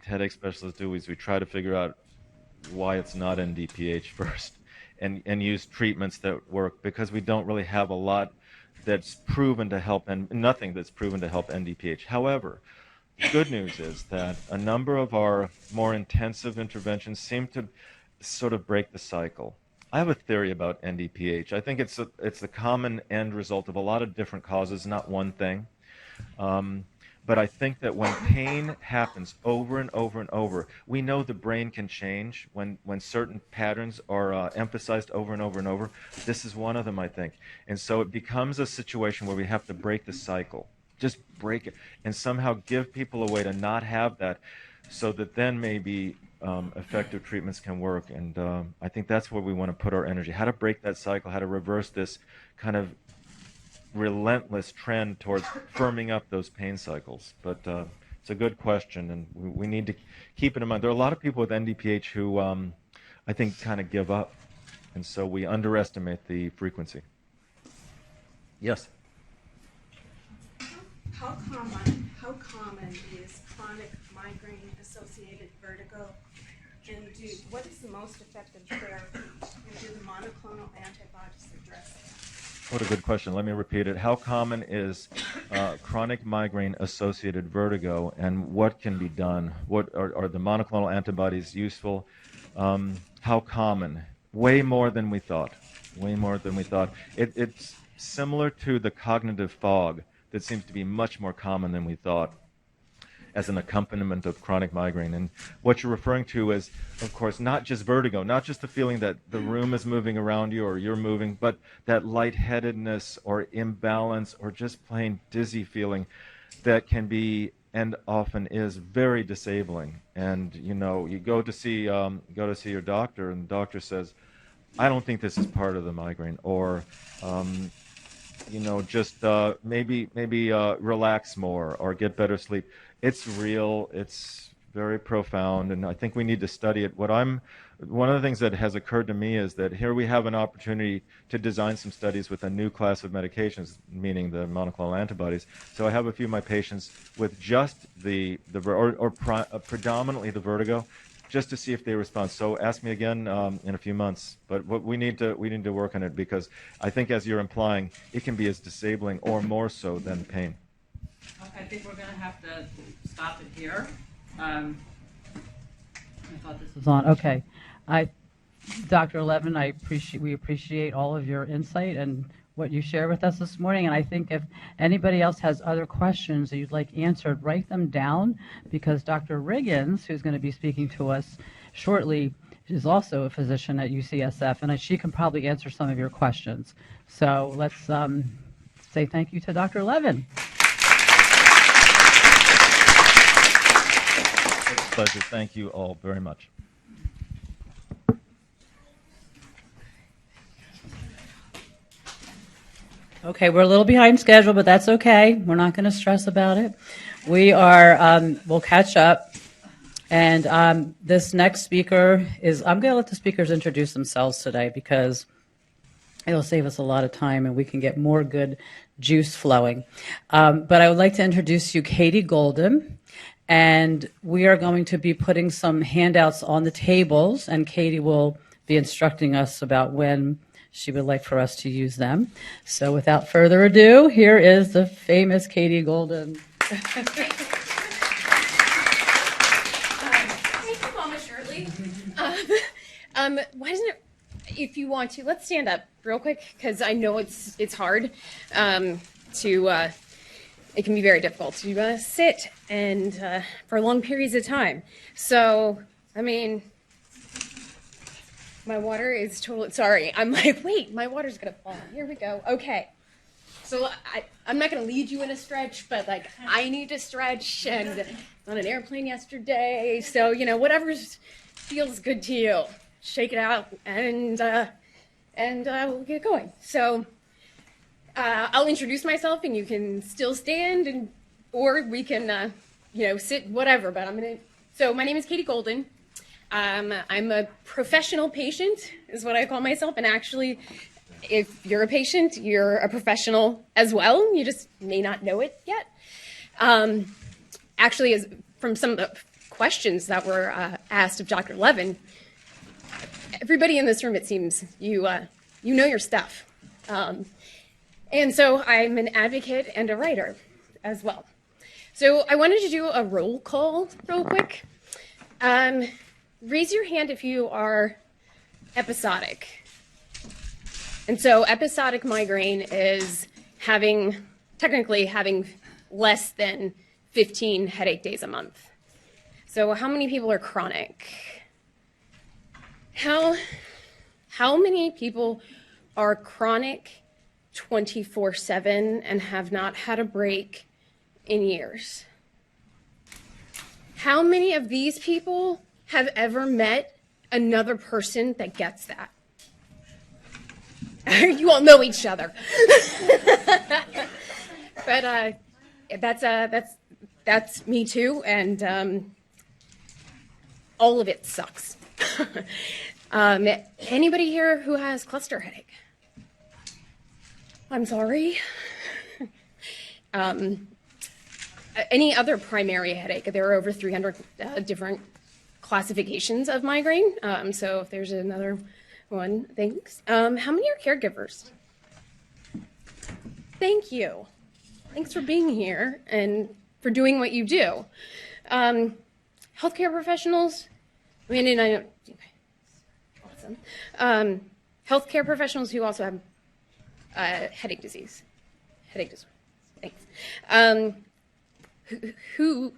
headache specialists do, is we try to figure out why it's not NDPH first, and use treatments that work, because we don't really have a lot that's proven to help, and nothing that's proven to help NDPH. However, the good news is that a number of our more intensive interventions seem to sort of break the cycle. I have a theory about NDPH. I think it's the common end result of a lot of different causes, not one thing. But I think that when pain happens over and over and over, we know the brain can change when certain patterns are emphasized over and over and over. This is one of them, I think. And so it becomes a situation where we have to break the cycle. Just break it and somehow give people a way to not have that, so that then maybe effective treatments can work. And I think that's where we want to put our energy. How to break that cycle, how to reverse this kind of relentless trend towards firming up those pain cycles. But it's a good question, and we need to keep it in mind. There are a lot of people with NDPH who I think kind of give up, and so we underestimate the frequency. Yes? How common is chronic migraine-associated vertigo, and what is the most effective therapy, and do the monoclonal antibodies address it? What a good question. Let me repeat it. How common is chronic migraine-associated vertigo, and what can be done? What are the monoclonal antibodies useful? How common? Way more than we thought. Way more than we thought. It's similar to the cognitive fog that seems to be much more common than we thought as an accompaniment of chronic migraine. And what you're referring to is, of course, not just vertigo, not just the feeling that the room is moving around you or you're moving, but that lightheadedness or imbalance or just plain dizzy feeling that can be and often is very disabling. And you know, you go to see your doctor, and the doctor says, "I don't think this is part of the migraine," or you know, just maybe relax more or get better sleep. It's real. It's very profound, and I think we need to study it. One of the things that has occurred to me is that here we have an opportunity to design some studies with a new class of medications, meaning the monoclonal antibodies. So I have a few of my patients with just predominantly the vertigo, just to see if they respond. So ask me again in a few months. But we need to work on it, because I think, as you're implying, it can be as disabling or more so than pain. Okay, I think we're going to have to stop it here. I thought this was on. Okay, Dr. Levin, we appreciate all of your insight and what you shared with us this morning. And I think if anybody else has other questions that you'd like answered, write them down, because Dr. Riggins, who's going to be speaking to us shortly, is also a physician at UCSF, and she can probably answer some of your questions. So let's say thank you to Dr. Levin. It's a pleasure. Thank you all very much. Okay, we're a little behind schedule, but that's okay. We're not going to stress about it. We'll catch up. And this next speaker I'm going to let the speakers introduce themselves today, because it'll save us a lot of time and we can get more good juice flowing. But I would like to introduce you Katie Golden. And we are going to be putting some handouts on the tables, and Katie will be instructing us about when she would like for us to use them. So without further ado, here is the famous Katie Golden. Thank you, Mama Shirley. Why doesn't it, if you want to, let's stand up real quick, because I know it's hard it can be very difficult to sit and for long periods of time. So, I mean, my water is totally, sorry. I'm like, wait, my water's going to fall. Here we go. Okay. So I'm not going to lead you in a stretch, but like I need to stretch, and on an airplane yesterday. So, you know, whatever feels good to you, shake it out, and we'll get going. So I'll introduce myself, and you can still stand, or we can, sit, whatever. But so my name is Katie Golden. I'm a professional patient, is what I call myself. And actually, if you're a patient, you're a professional as well. You just may not know it yet. Actually, from some of the questions that were asked of Dr. Levin, everybody in this room, it seems, you know your stuff. And so I'm an advocate and a writer as well. So I wanted to do a roll call real quick. Raise your hand if you are episodic. And so episodic migraine is technically having less than 15 headache days a month. So how many people are chronic? How many people are chronic 24/7 and have not had a break in years? How many of these people have ever met another person that gets that? You all know each other. But that's me too, and all of it sucks. Anybody here who has cluster headache? I'm sorry. Any other primary headache? There are over 300 different classifications of migraine. So if there's another one, thanks. How many are caregivers? Thank you. Thanks for being here and for doing what you do. Healthcare professionals, awesome. Healthcare professionals who also have headache disease. Thanks. Who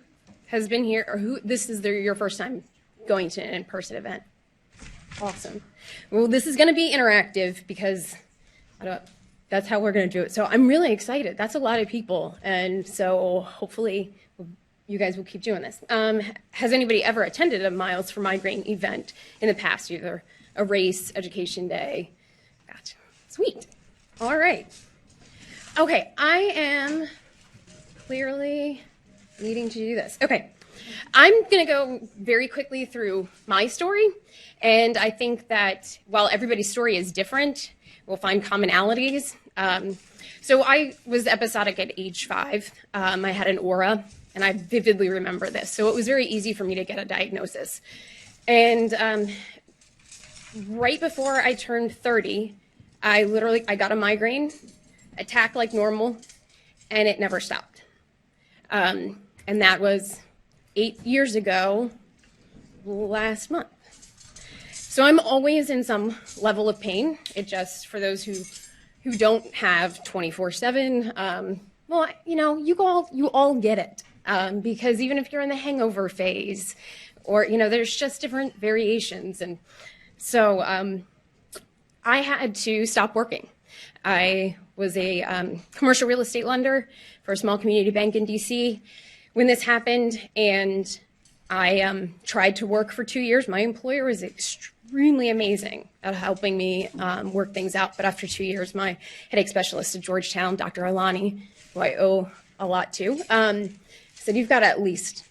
has been here, or who this is your first time going to an in-person event? Awesome. Well, this is going to be interactive because that's how we're going to do it. So I'm really excited. That's a lot of people, and so hopefully you guys will keep doing this. Has anybody ever attended a Miles for Migraine event in the past, either a race, education day? Gotcha. Sweet. All right. Okay, I am clearly needing to do this. Okay, I'm going to go very quickly through my story, and I think that while everybody's story is different, we'll find commonalities. So I was episodic at age 5. I had an aura, and I vividly remember this. So it was very easy for me to get a diagnosis. And right before I turned 30, I got a migraine, attack like normal, and it never stopped. And that was 8 years ago, last month. So I'm always in some level of pain. It just, for those who don't have 24/7, well, you know, you all get it. Because even if you're in the hangover phase, or, you know, there's just different variations. And so I had to stop working. I was a commercial real estate lender for a small community bank in DC when this happened, and I tried to work for 2 years. My employer was extremely amazing at helping me work things out, but after 2 years, my headache specialist at Georgetown, Dr. Alani, who I owe a lot to, said, you've got to at least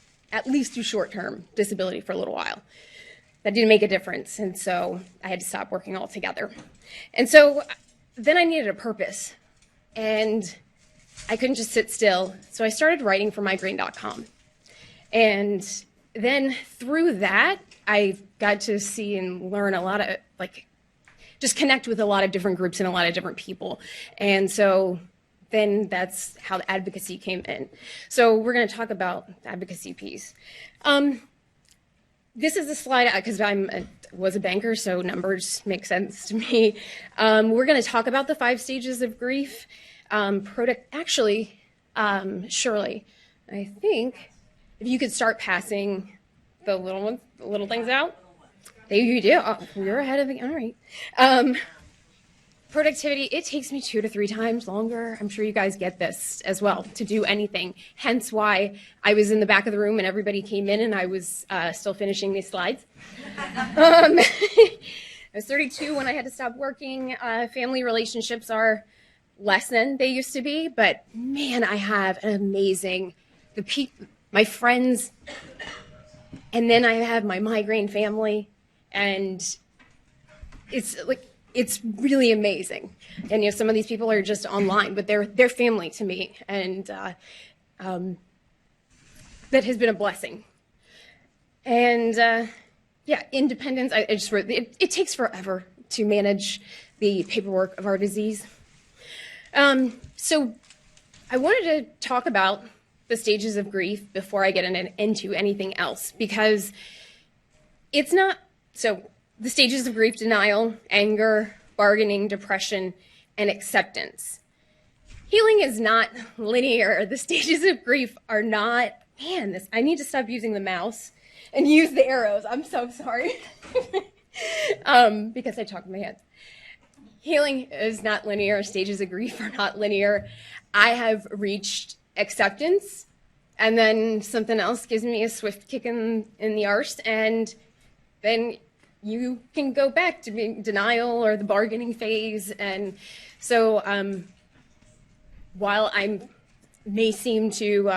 do short-term disability for a little while. That didn't make a difference, and so I had to stop working altogether. And so then I needed a purpose, and I couldn't just sit still, so I started writing for Migraine.com. And then through that, I got to see and learn a lot of, just connect with a lot of different groups and a lot of different people. And so then that's how the advocacy came in. So we're going to talk about the advocacy piece. This is a slide, because I was a banker, so numbers make sense to me. We're going to talk about the 5 stages of grief. Shirley, I think if you could start passing the little things out. There you do. Oh, you're ahead of me. All right. Productivity, it takes me 2 to 3 times longer. I'm sure you guys get this as well, to do anything. Hence why I was in the back of the room and everybody came in and I was still finishing these slides. I was 32 when I had to stop working. Family relationships are less than they used to be, but man, I have an amazing, my friends, and then I have my migraine family, and it's really amazing. And, you know, some of these people are just online, but they're family to me, and that has been a blessing. And yeah, independence, I just wrote, it takes forever to manage the paperwork of our disease. So I wanted to talk about the stages of grief before I get into anything else, because it's not, so the stages of grief: denial, anger, bargaining, depression, and acceptance. healing is not linear. The stages of grief are not, man, I need to stop using the mouse and use the arrows. I'm so sorry. Because I talk with my hands. Healing is not linear. Stages of grief are not linear. I have reached acceptance, and then something else gives me a swift kick in the arse, and then you can go back to being denial or the bargaining phase. And so while I may seem to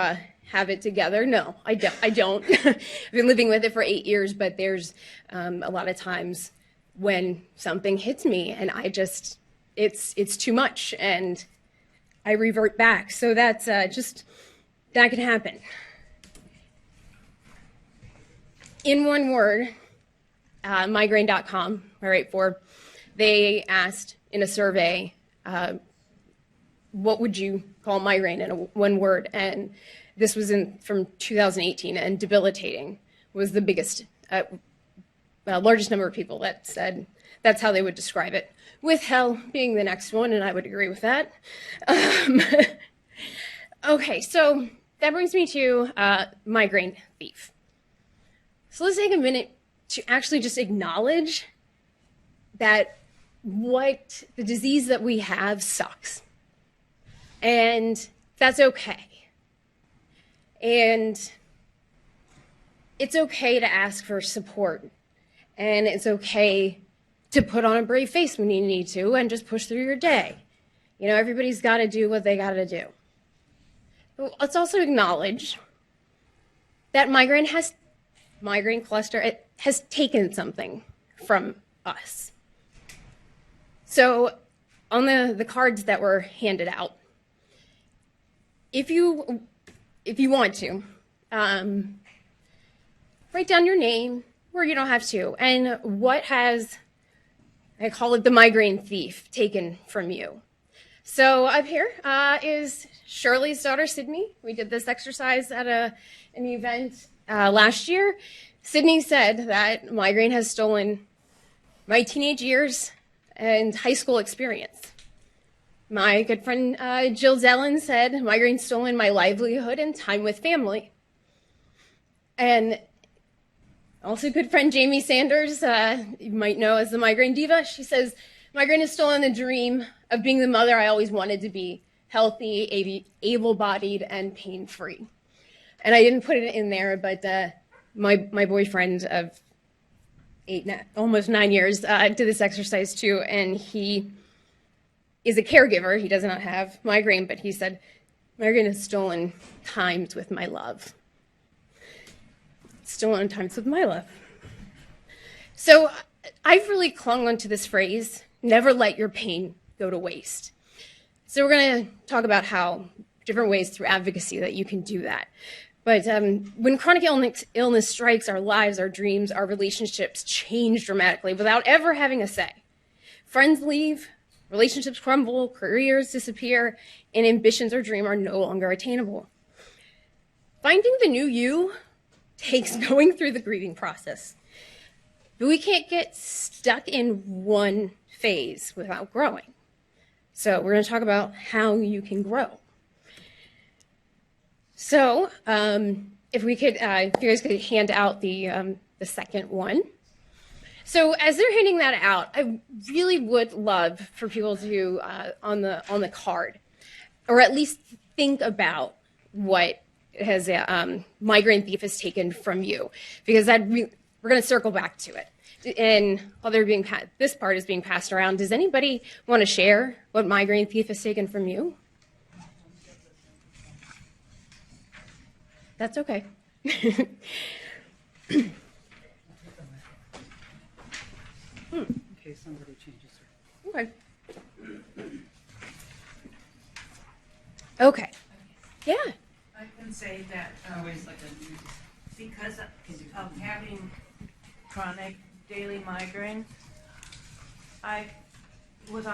have it together, no, I don't. I've been living with it for 8 years, but there's a lot of times when something hits me and it's too much and I revert back. So that's that can happen. In one word, migraine.com, I write for, they asked in a survey, what would you call migraine in one word? And this was from 2018, and debilitating was the biggest, largest number of people that said that's how they would describe it, with hell being the next one, and I would agree with that. Okay, so that brings me to migraine thief. So let's take a minute to actually just acknowledge that what the disease that we have sucks. And that's okay. And it's okay to ask for support. And it's okay to put on a brave face when you need to and just push through your day. You know, everybody's got to do what they got to do. But let's also acknowledge that migraine cluster, it has taken something from us. So on the cards that were handed out, if you want to, write down your name, or you don't have to, and what has, I call it the migraine thief, taken from you. So up here is Shirley's daughter, Sydney. We did this exercise at an event last year. Sydney said that migraine has stolen my teenage years and high school experience. My good friend Jill Zellin said migraine's stolen my livelihood and time with family. And also good friend Jamie Sanders, you might know as the migraine diva, she says migraine has stolen the dream of being the mother I always wanted to be, healthy, able-bodied, and pain-free. And I didn't put it in there, but my boyfriend of almost 9 years did this exercise too, and he is a caregiver. He does not have migraine, but he said, migraine has stolen times with my love. Stolen times with my love. So I've really clung onto this phrase, never let your pain go to waste. So we're going to talk about how different ways through advocacy that you can do that. But when chronic illness strikes, our lives, our dreams, our relationships change dramatically without ever having a say. Friends leave, relationships crumble, careers disappear, and ambitions or dreams are no longer attainable. Finding the new you takes going through the grieving process. But we can't get stuck in one phase without growing. So we're going to talk about how you can grow. So if you guys could hand out the second one. So as they're handing that out, I really would love for people to on the card, or at least think about what has migraine thief has taken from you, because we're going to circle back to it. And while this part is being passed around, does anybody want to share what migraine thief has taken from you? That's okay. In case somebody changes their... Okay. Okay. Yeah. I can say that because of having chronic daily migraine, I was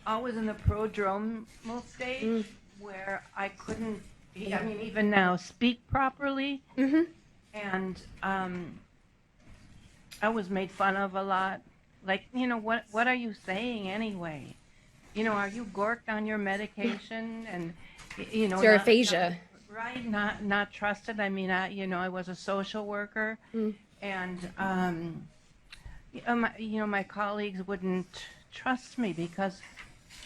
always in the prodromal stage where I couldn't, I mean, even now, speak properly. Mm-hmm. And I was made fun of a lot. Like, you know, what are you saying anyway? are you gorked on your medication? And, you know, It's your not- aphasia. Right, not trusted. I mean, I was a social worker, and my colleagues wouldn't trust me because,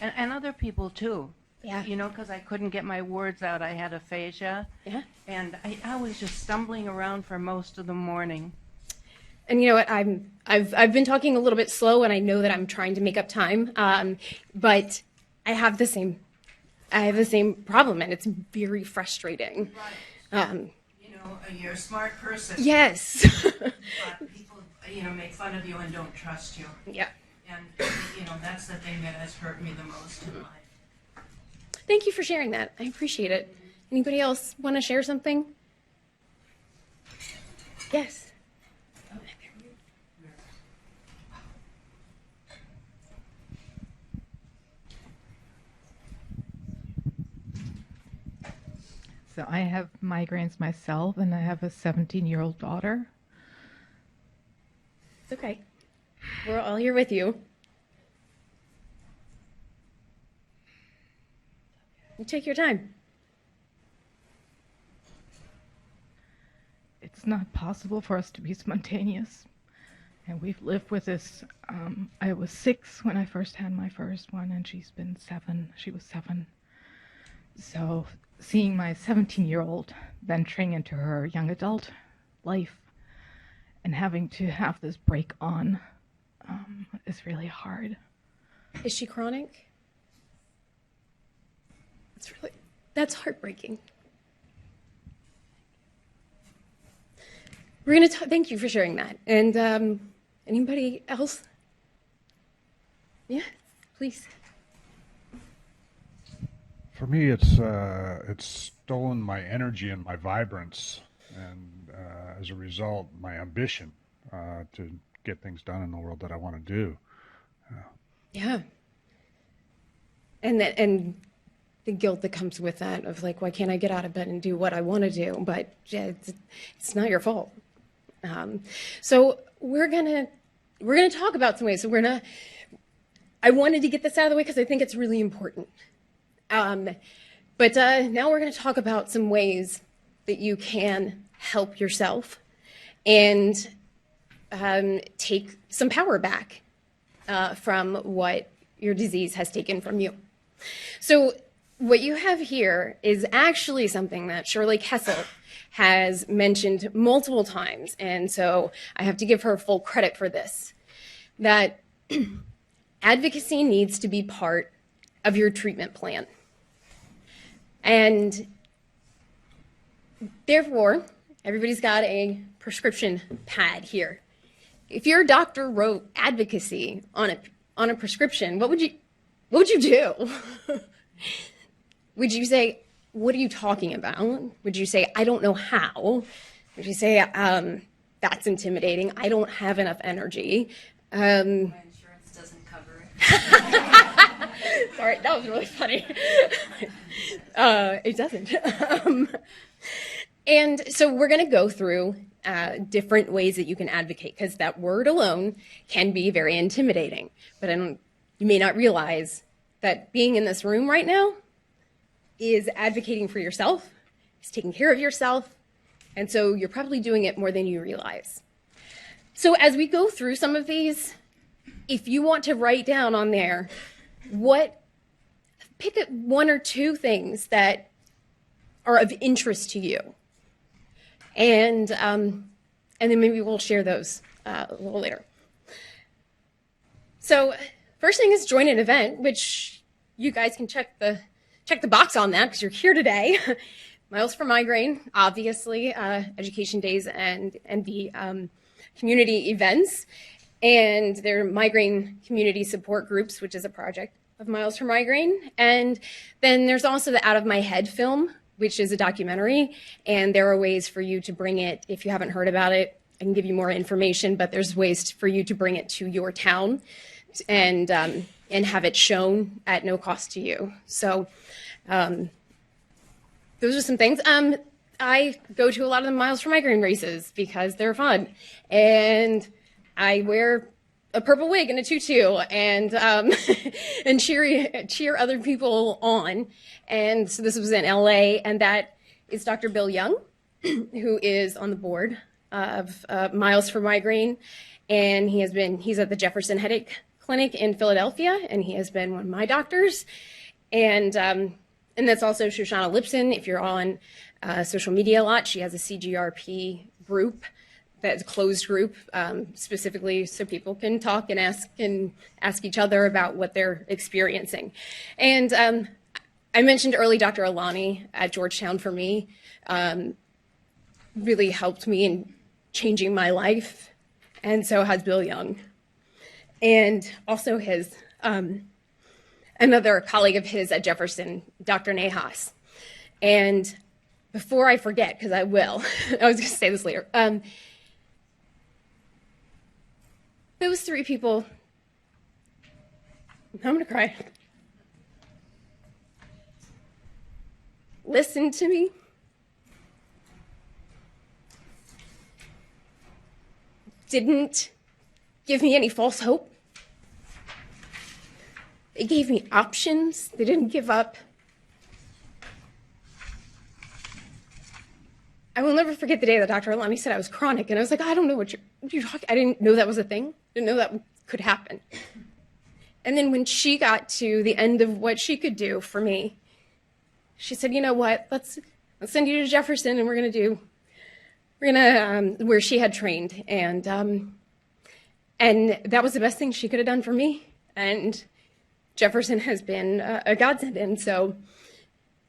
and other people too. Yeah. Because I couldn't get my words out. I had aphasia. Yeah. And I was just stumbling around for most of the morning. And you know what? I've been talking a little bit slow, and I know that I'm trying to make up time. But I have the same problem, and it's very frustrating. Right. You're a smart person. Yes. But people, make fun of you and don't trust you. Yeah. And, that's the thing that has hurt me the most in life. Thank you for sharing that. I appreciate it. Anybody else want to share something? Yes. So I have migraines myself, and I have a 17-year-old daughter. It's okay. We're all here with you. You take your time. It's not possible for us to be spontaneous. And we've lived with this. I was 6 when I first had my first one, and she's been 7. She was 7. So seeing my 17-year-old venturing into her young adult life and having to have this break on is really hard. Is she chronic? That's heartbreaking. We're going to thank you for sharing that. And anybody else? Yeah, please. For me, it's stolen my energy and my vibrance, and as a result, my ambition to get things done in the world that I want to do. Yeah. And the guilt that comes with that of like, why can't I get out of bed and do what I want to do? But yeah, it's not your fault. So we're gonna talk about some ways. So I wanted to get this out of the way because I think it's really important. But now we're going to talk about some ways that you can help yourself and take some power back from what your disease has taken from you. So what you have here is actually something that Shirley Kessel has mentioned multiple times, and so I have to give her full credit for this, that advocacy needs to be part of your treatment plan. And therefore, everybody's got a prescription pad here. If your doctor wrote advocacy on a prescription, what would you do? Would you say, what are you talking about? Would you say, I don't know how? Would you say, that's intimidating, I don't have enough energy? My insurance doesn't cover it. Sorry, that was really funny. It doesn't. And so we're going to go through different ways that you can advocate, because that word alone can be very intimidating. But you may not realize that being in this room right now is advocating for yourself, is taking care of yourself, and so you're probably doing it more than you realize. So as we go through some of these, if you want to write down on there pick up 1 or 2 things that are of interest to you, and then maybe we'll share those a little later. So first thing is join an event, which you guys can check the box on that because you're here today. Miles for Migraine, obviously, education days and the community events, and their migraine community support groups, which is a project of Miles for Migraine. And then there's also the Out of My Head film, which is a documentary, and there are ways for you to bring it. If you haven't heard about it, I can give you more information, but there's ways for you to bring it to your town and have it shown at no cost to you. So those are some things. I go to a lot of the Miles for Migraine races because they're fun, and I wear a purple wig and a tutu and and cheer other people on. And so this was in LA, and that is Dr. Bill Young, who is on the board of Miles for Migraine, and he's at the Jefferson Headache Clinic in Philadelphia, and he has been one of my doctors. And that's also Shoshana Lipson. If you're on social media a lot, she has a CGRP group. That's a closed group, specifically so people can talk and ask each other about what they're experiencing. And I mentioned early Dr. Alani at Georgetown for me really helped me in changing my life, and so has Bill Young. And also his another colleague of his at Jefferson, Dr. Nahas. And before I forget, because I will, I was going to say this later. Those three people, I'm going to cry, listened to me, didn't give me any false hope. They gave me options. They didn't give up. I will never forget the day that Dr. Alani said I was chronic, and I was like, I don't know what you're talking. I didn't know that was a thing. Didn't know that could happen. And then when she got to the end of what she could do for me, she said, you know what, let's send you to Jefferson, and we're gonna where she had trained, and that was the best thing she could have done for me. And Jefferson has been a godsend. And so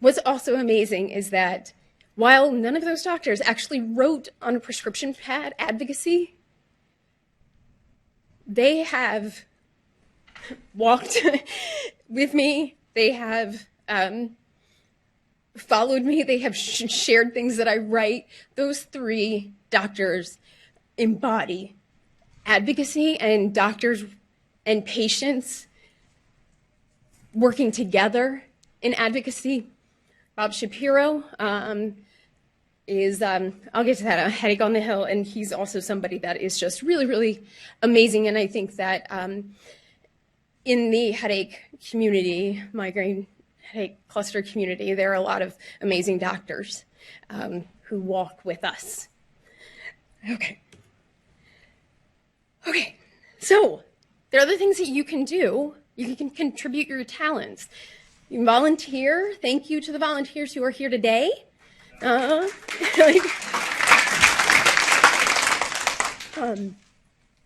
what's also amazing is that while none of those doctors actually wrote on a prescription pad advocacy, they have walked with me. They have followed me. They have shared things that I write. Those three doctors embody advocacy, and doctors and patients working together in advocacy. Bob Shapiro is, I'll get to that, a Headache on the Hill, and he's also somebody that is just really, really amazing. And I think that in the headache community, migraine headache cluster community, there are a lot of amazing doctors who walk with us. Okay, so there are other things that you can do. You can contribute your talents. You can volunteer. Thank you to the volunteers who are here today.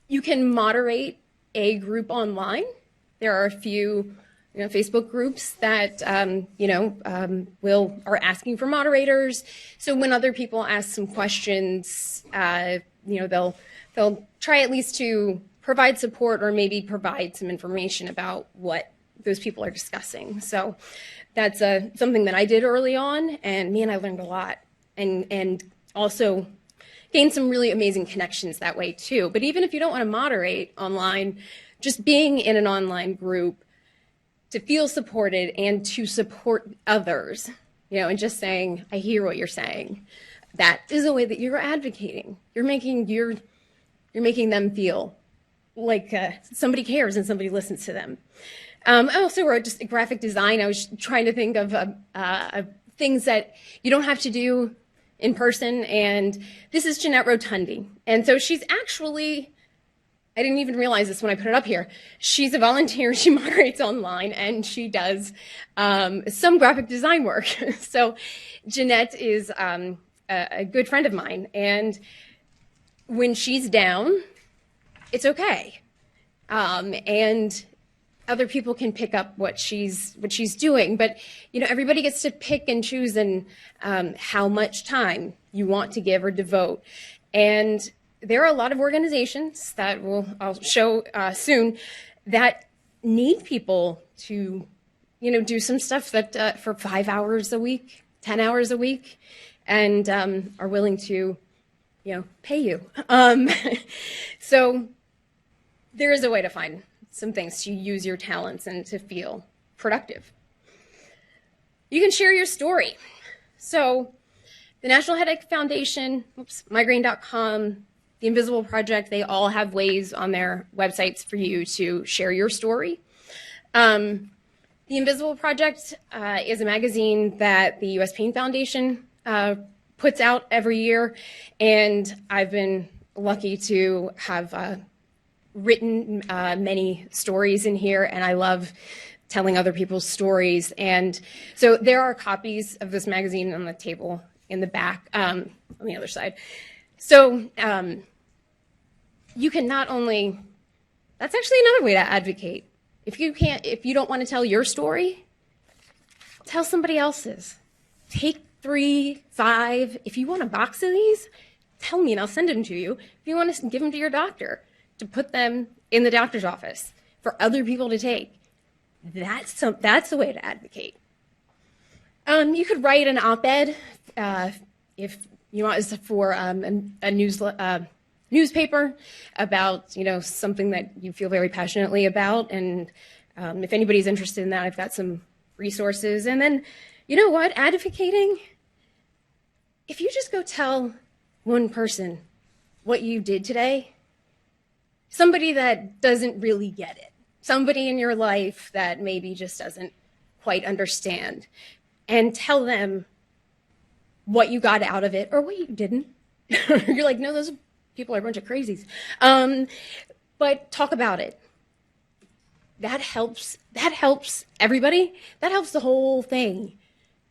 You can moderate a group online. There are a few Facebook groups that are asking for moderators. So when other people ask some questions, they'll try at least to provide support or maybe provide some information about what those people are discussing. So that's something that I did early on, and man, I learned a lot, and also gained some really amazing connections that way too. But even if you don't want to moderate online, just being in an online group to feel supported and to support others, and just saying, I hear what you're saying, that is a way that you're advocating. You're making them feel like somebody cares and somebody listens to them. I also wrote just graphic design. I was trying to think of things that you don't have to do in person. And this is Jeanette Rotundi. And so she's actually, I didn't even realize this when I put it up here. She's a volunteer. She moderates online, and she does some graphic design work. So Jeanette is a good friend of mine. And when she's down, it's okay. And other people can pick up what she's doing, but everybody gets to pick and choose and how much time you want to give or devote. And there are a lot of organizations that I'll show soon that need people to do some stuff that for 5 hours a week, 10 hours a week, and are willing to pay you. So there is a way to find some things to use your talents and to feel productive. You can share your story. So the National Headache Foundation, migraine.com, the Invisible Project, they all have ways on their websites for you to share your story. The Invisible Project is a magazine that the U.S. Pain Foundation puts out every year, and I've been lucky to have written many stories in here, and I love telling other people's stories. And so there are copies of this magazine on the table in the back on the other side. So you can not only, that's actually another way to advocate. If you don't want to tell your story, tell somebody else's. Take 3, 5. If you want a box of these, tell me and I'll send them to you. If you want to give them to your doctor, to put them in the doctor's office for other people to take, that's the way to advocate. You could write an op-ed if you want, for a newspaper about something that you feel very passionately about, and if anybody's interested in that, I've got some resources. And then, you know what, advocating, if you just go tell one person what you did today, somebody that doesn't really get it, somebody in your life that maybe just doesn't quite understand, and tell them what you got out of it or what you didn't. You're like, no, those people are a bunch of crazies. But talk about it. That helps everybody. That helps the whole thing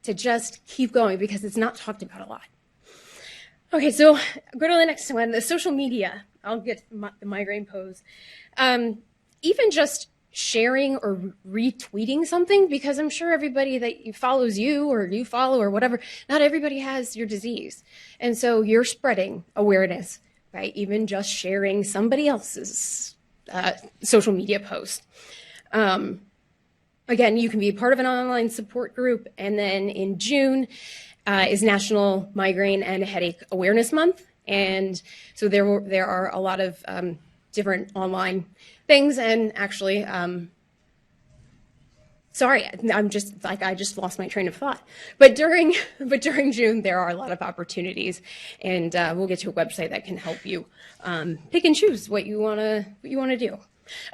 to just keep going because it's not talked about a lot. Okay, so go to the next one, the social media. I'll get the migraine pose. Even just sharing or retweeting something, because I'm sure everybody that follows you or you follow or whatever, not everybody has your disease. And so you're spreading awareness by even just sharing somebody else's social media post. Again, you can be part of an online support group. And then in June is National Migraine and Headache Awareness Month. And so there are a lot of different online things. And actually, sorry, I just lost my train of thought. But during June, there are a lot of opportunities, and we'll get to a website that can help you pick and choose what you wanna do.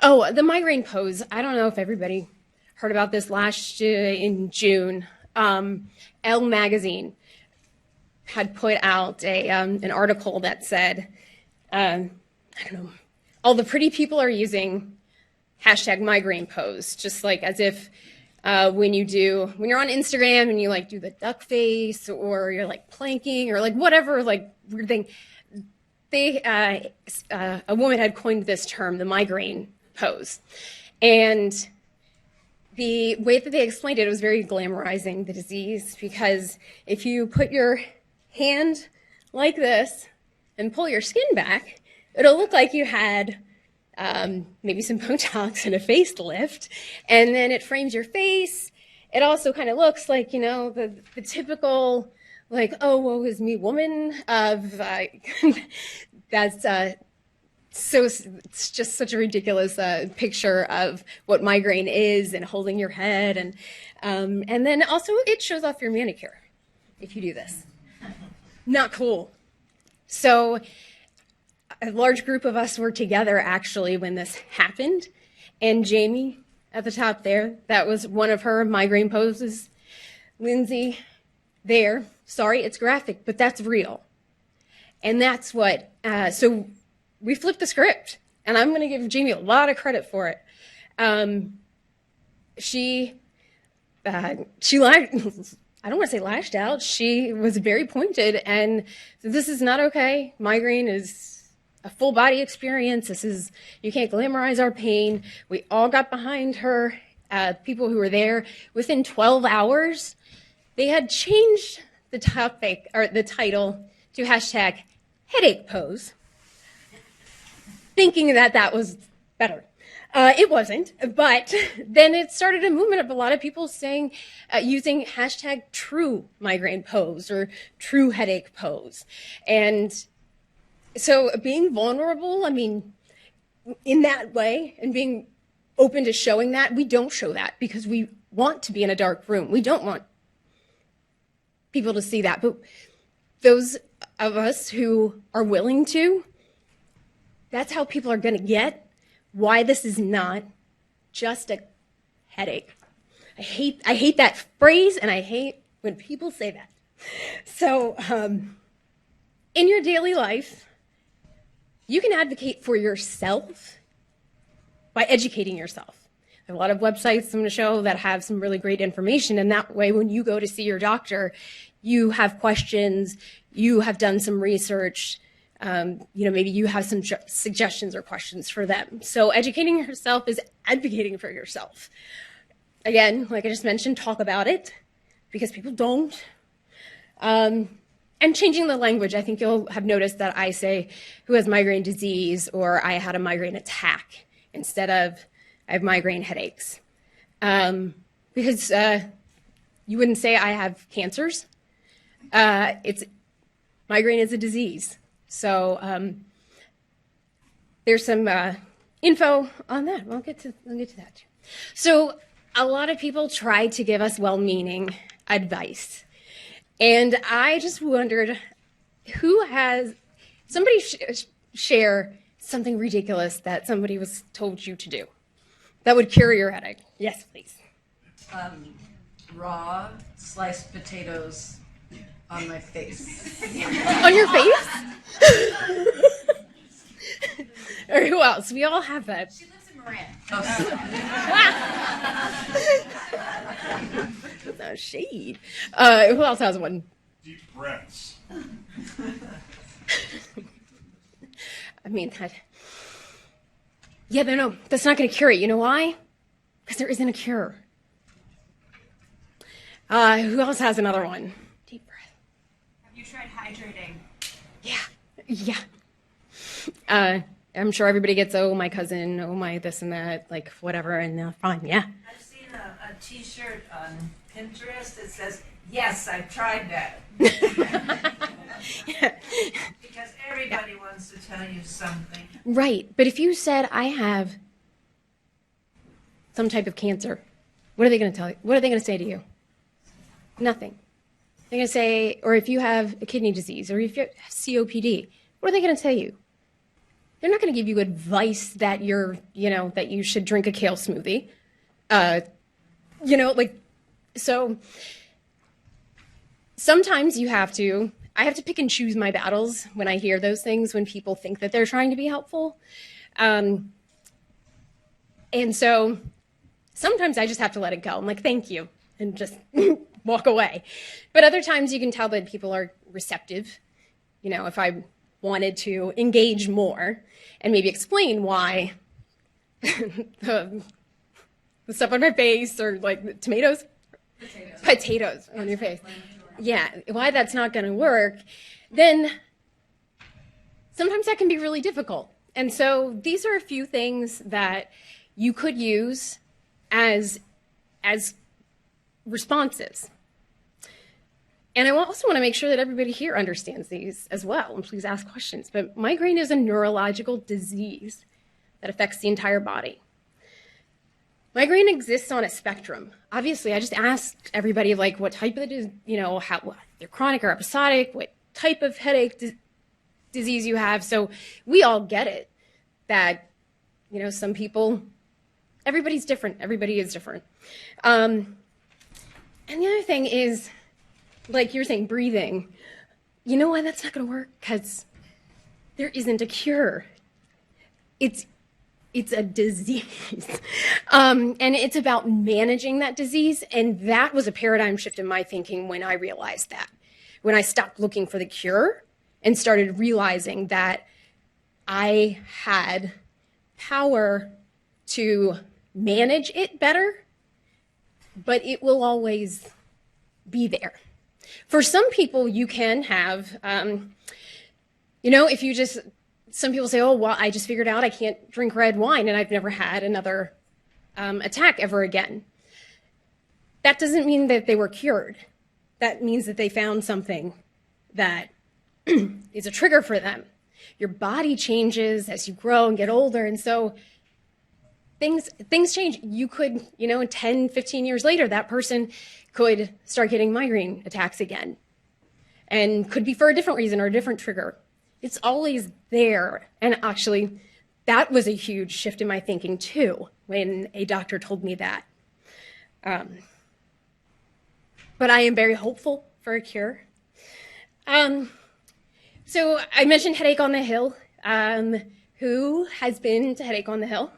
Oh, the migraine pose. I don't know if everybody heard about this last in June. Elle magazine had put out an article that said, I don't know, all the pretty people are using hashtag migraine pose, just like as if when you're on Instagram and you like do the duck face or you're like planking or like whatever like weird thing. A woman had coined this term, the migraine pose. And the way that they explained it was very glamorizing the disease, because if you put your hand like this and pull your skin back, it'll look like you had maybe some Botox and a facelift, and then it frames your face. It also kind of looks like, the typical, like, oh, woe is me woman of, that's, so it's just such a ridiculous picture of what migraine is and holding your head. And then also it shows off your manicure if you do this. Not cool. So a large group of us were together actually when this happened. And Jamie at the top there, that was one of her migraine poses. Lindsay there, sorry, it's graphic, but that's real. And that's what, so we flipped the script, and I'm going to give Jamie a lot of credit for it. She I don't want to say lashed out. She was very pointed and said, this is not okay. Migraine is a full body experience. You can't glamorize our pain. We all got behind her. People who were there within 12 hours, they had changed the topic or the title to hashtag headache pose, thinking that was better. It wasn't, but then it started a movement of a lot of people saying, using hashtag true migraine pose or true headache pose. And so being vulnerable, in that way, and being open to showing that, we don't show that because we want to be in a dark room. We don't want people to see that. But those of us who are willing to That's how people are going to get why this is not just a headache. I hate that phrase, and I hate when people say that. So, in your daily life, you can advocate for yourself by educating yourself. There are a lot of websites I'm going to show that have some really great information, and that way when you go to see your doctor, you have questions, you have done some research, maybe you have some suggestions or questions for them. So educating yourself is advocating for yourself. Again, like I just mentioned, talk about it, because people don't. And changing the language. I think you'll have noticed that I say, who has migraine disease, or I had a migraine attack, instead of I have migraine headaches. Because you wouldn't say I have cancers. Migraine is a disease. So there's some info on that. I'll get to that too. So a lot of people try to give us well-meaning advice. And I just wondered, somebody share something ridiculous that somebody was told you to do that would cure your headache. Yes, please. Raw sliced potatoes on my face. On your face? Or who else? We all have that. She lives in Moran. No shade. Who else has one? Deep breaths. I mean, no, that's not going to cure it. You know why? Because there isn't a cure. Who else has another one? Deep breath. Have you tried hydrating? Yeah. I'm sure everybody gets, oh, my cousin, oh, my this and that, like whatever, and fine, yeah. I've seen a T-shirt on Pinterest that says, "Yes, I've tried that." Because everybody wants to tell you something. Right, but if you said, I have some type of cancer, what are they going to tell you? What are they going to say to you? Nothing. They're going to say, or if you have a kidney disease, or if you have COPD, what are they going to tell you? They're not going to give you advice that that you should drink a kale smoothie. So sometimes I have to pick and choose my battles when I hear those things, when people think that they're trying to be helpful. And so sometimes I just have to let it go. I'm like, thank you, and just walk away. But other times you can tell that people are receptive. If I wanted to engage more and maybe explain why the stuff on my face, or like tomatoes, potatoes on your face, why that's not going to work, then sometimes that can be really difficult. And so these are a few things that you could use as responses. And I also want to make sure that everybody here understands these as well, and please ask questions. But migraine is a neurological disease that affects the entire body. Migraine exists on a spectrum. Obviously, I just asked everybody what type of it is, how they're chronic or episodic, what type of headache disease you have. So we all get it that, some people, everybody's different. Everybody is different. And the other thing is, like you're saying, breathing. You know why that's not going to work? Because there isn't a cure. It's a disease. And it's about managing that disease. And that was a paradigm shift in my thinking when I realized that. When I stopped looking for the cure and started realizing that I had power to manage it better, but it will always be there. For some people, you can have, some people say, oh, well, I just figured out I can't drink red wine and I've never had another attack ever again. That doesn't mean that they were cured. That means that they found something that is a trigger for them. Your body changes as you grow and get older, and so things change. You could, 10, 15 years later, that person could start getting migraine attacks again, and could be for a different reason or a different trigger. It's always there. And actually, that was a huge shift in my thinking too, when a doctor told me that. But I am very hopeful for a cure. So I mentioned Headache on the Hill. Who has been to Headache on the Hill?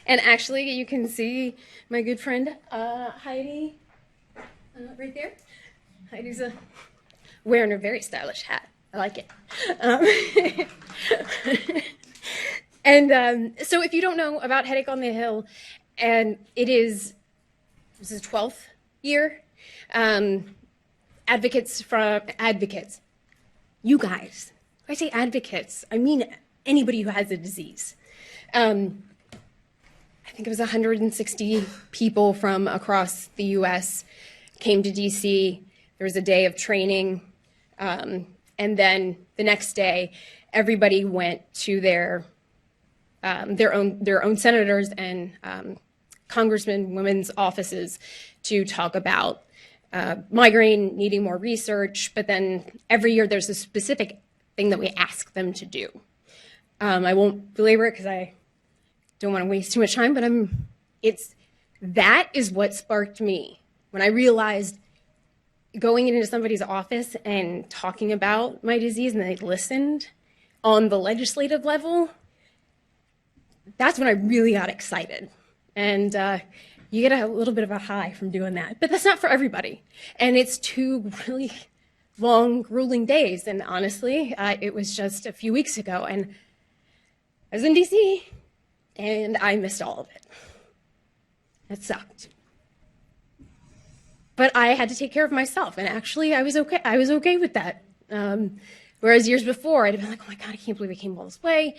And actually, you can see my good friend Heidi right there. Heidi's wearing a very stylish hat. I like it. And so if you don't know about Headache on the Hill, and this is 12th year, advocates, you guys, when I say advocates, I mean anybody who has a disease. I think it was 160 people from across the U.S. came to D.C. There was a day of training, and then the next day, everybody went to their own senators and congressmen, women's offices to talk about migraine needing more research. But then every year there's a specific thing that we ask them to do. I won't belabor it because I don't want to waste too much time, but that is what sparked me when I realized going into somebody's office and talking about my disease and they listened on the legislative level. That's when I really got excited. And you get a little bit of a high from doing that. But that's not for everybody. And it's 2 really long, grueling days. And honestly, it was just a few weeks ago. And I was in D.C., and I missed all of it. It sucked. But I had to take care of myself. And actually, I was okay. I was okay with that. Whereas years before, I'd have been like, oh my God, I can't believe I came all this way.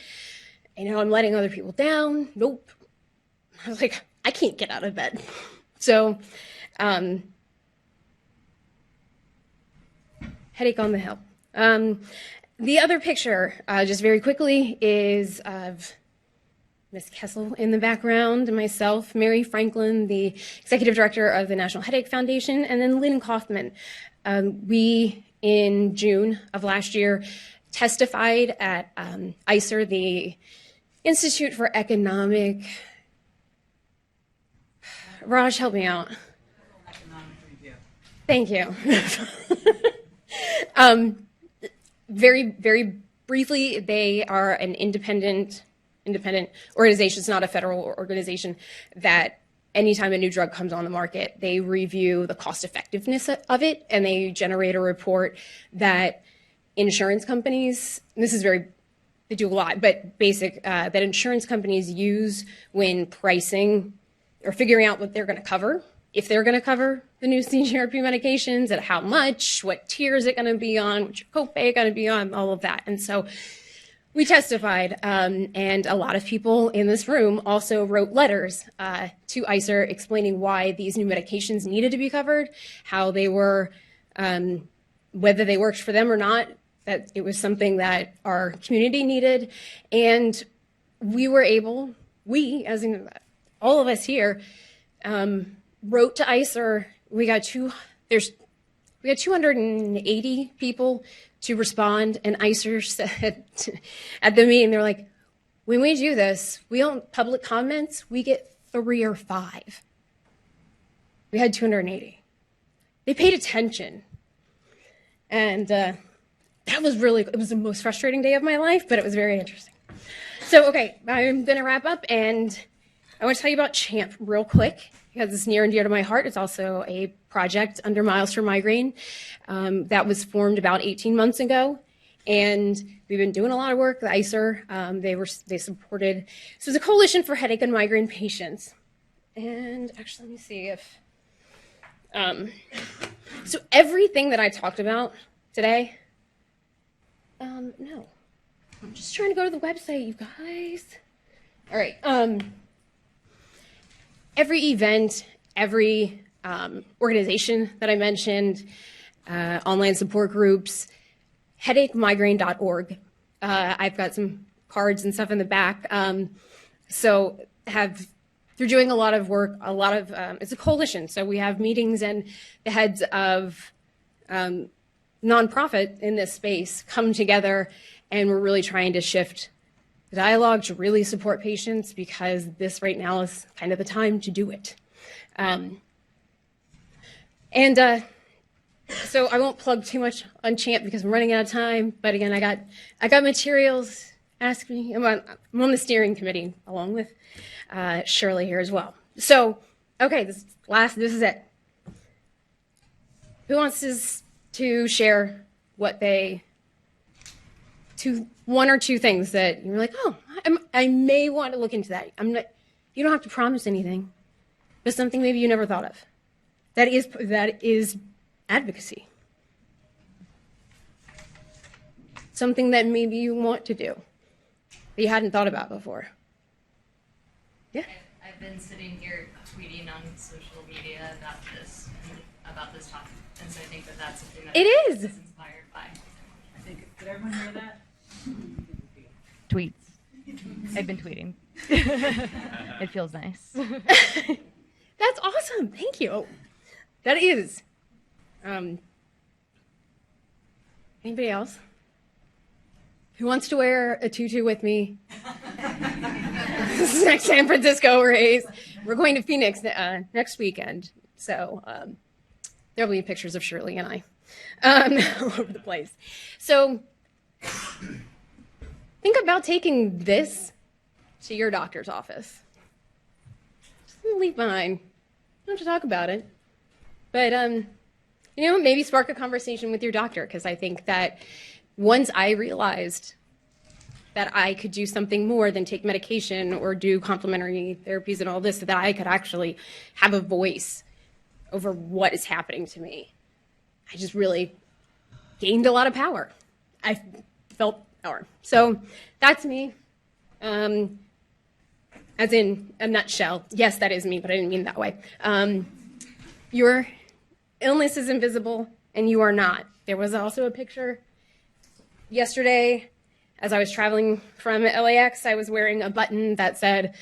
You know, I'm letting other people down. Nope. I was like, I can't get out of bed. So, Headache on the Hill. The other picture, just very quickly, is of Miss Kessel in the background, and myself, Mary Franklin, the executive director of the National Headache Foundation, and then Lynn Kaufman. We, in June of last year, testified at ICER, the Institute for Economic... Raj, help me out. Thank you. Very, very briefly, they are an independent organization. It's not a federal organization that anytime a new drug comes on the market, they review the cost effectiveness of it, and they generate a report that insurance companies, they do a lot, but that insurance companies use when pricing or figuring out what they're going to cover, if they're going to cover the new CGRP medications, at how much, what tier is it going to be on, what's your copay going to be on, all of that. And so we testified, and a lot of people in this room also wrote letters to ICER explaining why these new medications needed to be covered, how they were, whether they worked for them or not, that it was something that our community needed. And we were able, as in all of us here, wrote to ICER. We got 280 people to respond, and ICER said at the meeting, they're like, when we do this, we don't public comments, we get 3 or 5. We had 280. They paid attention. And it was the most frustrating day of my life, but it was very interesting. So, okay, I'm going to wrap up, and I want to tell you about CHAMP real quick, because it's near and dear to my heart. It's also a project under Miles for Migraine that was formed about 18 months ago. And we've been doing a lot of work. The ICER, they supported, so it's a coalition for headache and migraine patients. And actually, let me see if, so everything that I talked about today, no, I'm just trying to go to the website, you guys. All right. Every event, every organization that I mentioned, online support groups, headachemigraine.org. I've got some cards and stuff in the back. So they're doing a lot of work, it's a coalition. So we have meetings, and the heads of nonprofit in this space come together, and we're really trying to shift the dialogue to really support patients, because this right now is kind of the time to do it. So I won't plug too much on CHAMP because I'm running out of time. But again, I got materials. Ask me. I'm on the steering committee along with Shirley here as well. So, okay, this is it. Who wants to share what one or two things that you're like, oh, I may want to look into that. You don't have to promise anything, but something maybe you never thought of. That is advocacy. Something that maybe you want to do that you hadn't thought about before. Yeah. I've been sitting here tweeting on social media about this topic, and so I think that's something that It is inspired by. I think, did everyone hear that? Tweets. I've been tweeting. It feels nice. That's awesome. Thank you. That is. Anybody else? Who wants to wear a tutu with me? This is next San Francisco race. We're going to Phoenix next weekend. So there'll be pictures of Shirley and I all over the place. So think about taking this to your doctor's office. Just leave behind. You don't have to talk about it. But, maybe spark a conversation with your doctor, because I think that once I realized that I could do something more than take medication or do complementary therapies and all this, that I could actually have a voice over what is happening to me, I just really gained a lot of power. I felt power. So that's me. As in a nutshell. Yes, that is me, but I didn't mean that way. Your illness is invisible, and you are not. There was also a picture yesterday as I was traveling from LAX. I was wearing a button that said,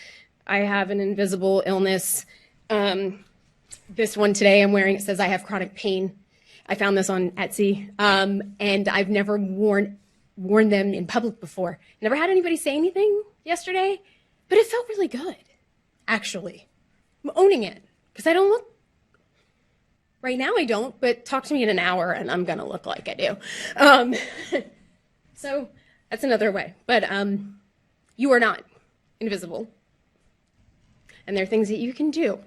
I have an invisible illness. This one today I'm wearing, it says, I have chronic pain. I found this on Etsy, and I've never worn them in public before. Never had anybody say anything yesterday, but it felt really good, actually. I'm owning it, because I don't look. Right now I don't, but talk to me in an hour and I'm going to look like I do. So that's another way. But you are not invisible. And there are things that you can do.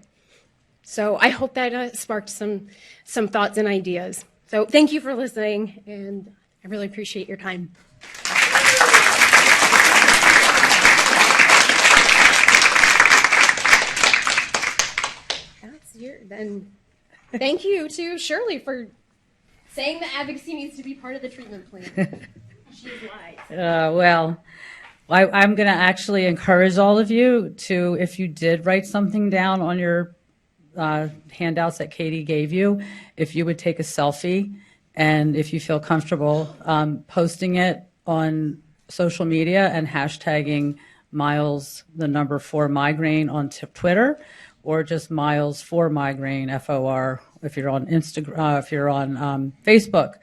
So I hope that sparked some thoughts and ideas. So thank you for listening, and I really appreciate your time. Then thank you to Shirley for saying that advocacy needs to be part of the treatment plan. She lied. I'm going to actually encourage all of you to, if you did write something down on your handouts that Katie gave you, if you would take a selfie, and if you feel comfortable posting it on social media and hashtagging Miles, the number 4 migraine on Twitter, or just Miles 4 migraine, FOR, if you're on Instagram, if you're on Facebook,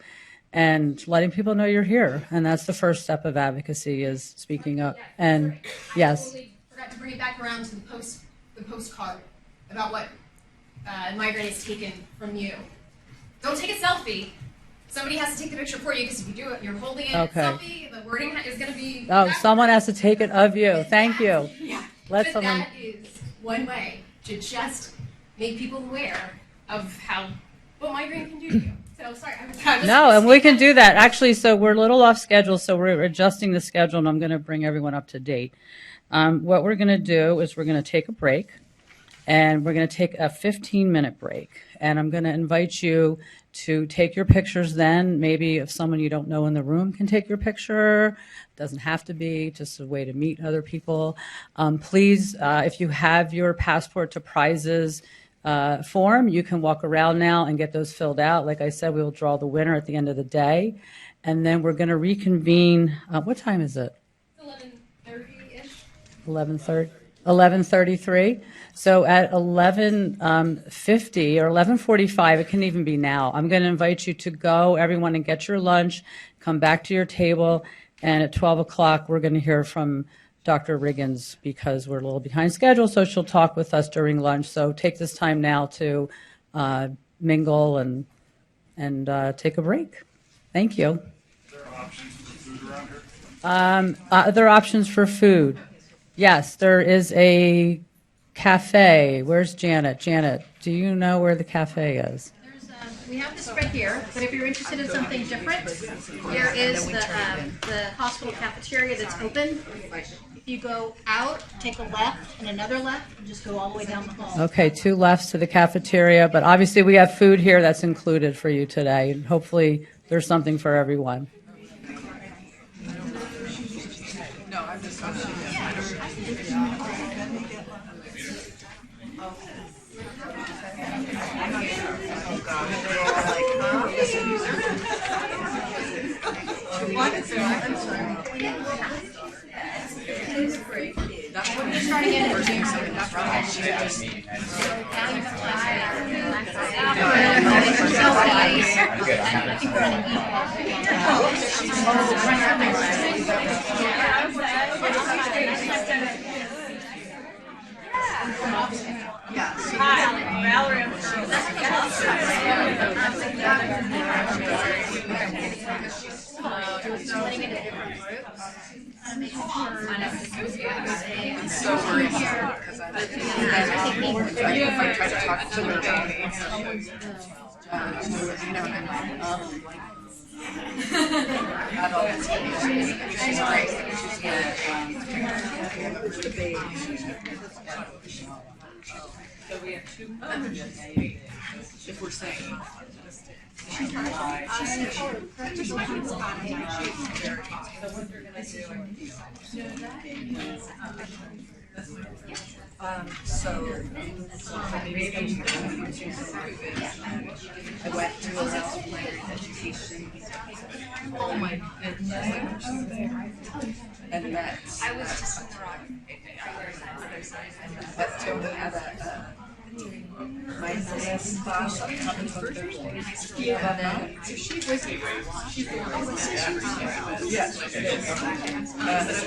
and letting people know you're here. And that's the first step of advocacy, is speaking up. And yes. I totally forgot to bring it back around to the postcard about what migraine is taken from you. Don't take a selfie. Somebody has to take the picture for you, because if you do it, you're holding it. Okay. Selfie, the wording is going to be. Oh, someone has to take it of you. Thank you. Yeah. Let but someone. that is one way to just make people aware of what migraine can do to you. So sorry, I was No, and we can do that. Actually, so we're a little off schedule, so we're adjusting the schedule, and I'm going to bring everyone up to date. What we're going to do is we're going to take a break, and we're going to take a 15-minute break. And I'm going to invite you to take your pictures then. Maybe if someone you don't know in the room can take your picture. Doesn't have to be, just a way to meet other people. Please, if you have your passport to prizes form, you can walk around now and get those filled out. Like I said, we will draw the winner at the end of the day. And then we're going to reconvene. What time is it? 11:30-ish. 11:30. 11:33. So at 11:50 or 11:45, it can even be now. I'm going to invite you to go, everyone, and get your lunch, come back to your table, and at 12 o'clock, we're going to hear from Dr. Riggins because we're a little behind schedule, so she'll talk with us during lunch. So take this time now to mingle and take a break. Thank you. Other options for food? Yes, there is a cafe. Where's Janet? Janet, do you know where the cafe is? We have this right here, but if you're interested in something different, there is the hospital cafeteria that's open. If you go out, take a left and another left, and just go all the way down the hall. Okay, 2 lefts to the cafeteria, but obviously we have food here that's included for you today, and hopefully there's something for everyone. No, I'm just. Starting in at June. I'm so worried because I try to talk to her about it. Not all the time. She's great. She's good. So we have 2 if we're saying. I went through a education. Oh my goodness. And that's. I was just in the wrong other side. That's totally had a mindfulness class on Thursdays. Yeah. So she was she's the one. Yes.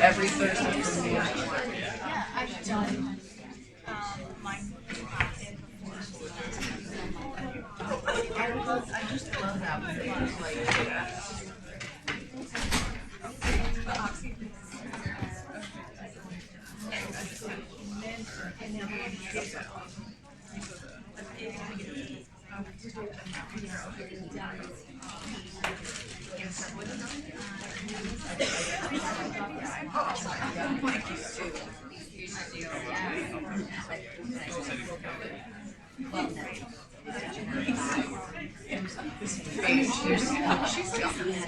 Every Thursday for me. Yeah, I've done mindfulness class before. I just love that when it's like.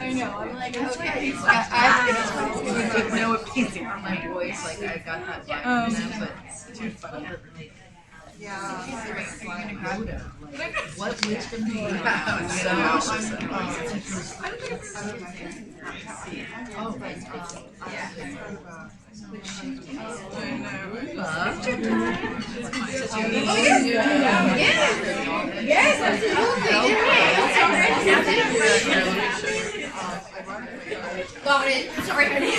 I know. I'm like, okay. I have no opinion on my voice. Like I got that vibe, but it's too funny. Yeah. What wisdom do you have? Got it. Sorry, honey.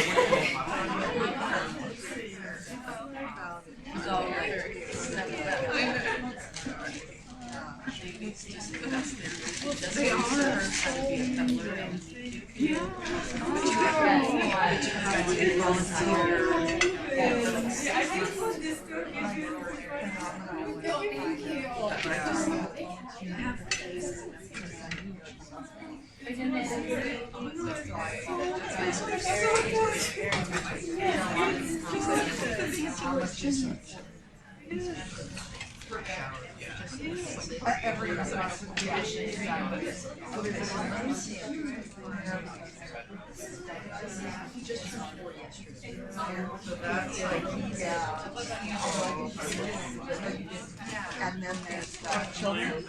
They are. And then there's children.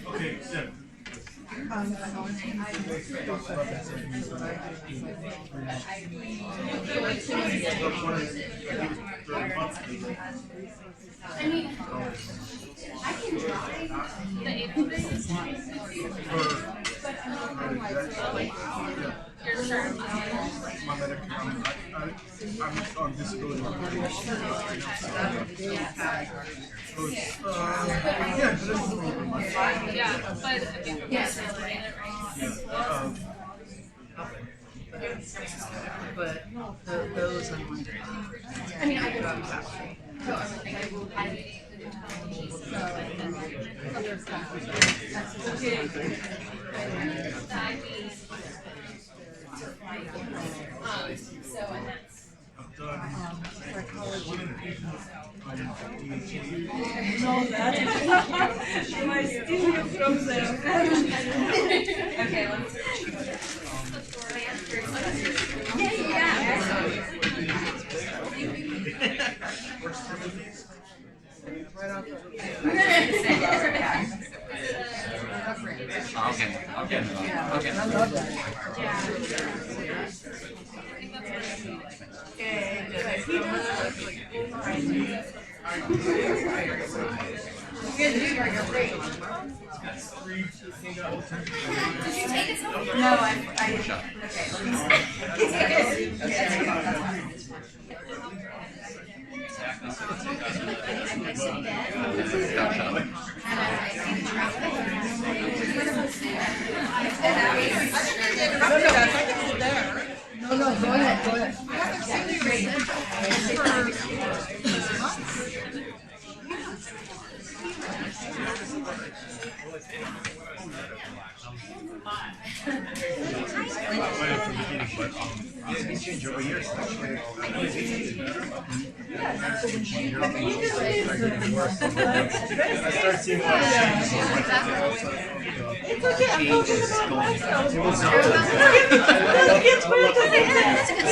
Okay, so. I mean, I can drive the April days, but you're sure. I'm on disability. Yeah, but yes, But those I'm like, I mean, I go don't so, and that's. No, that is. Am I stealing from them? Okay, let's. no, I okay, No, go ahead, go ahead. It's okay, I'm focusing on myself. It's worth it. That's a good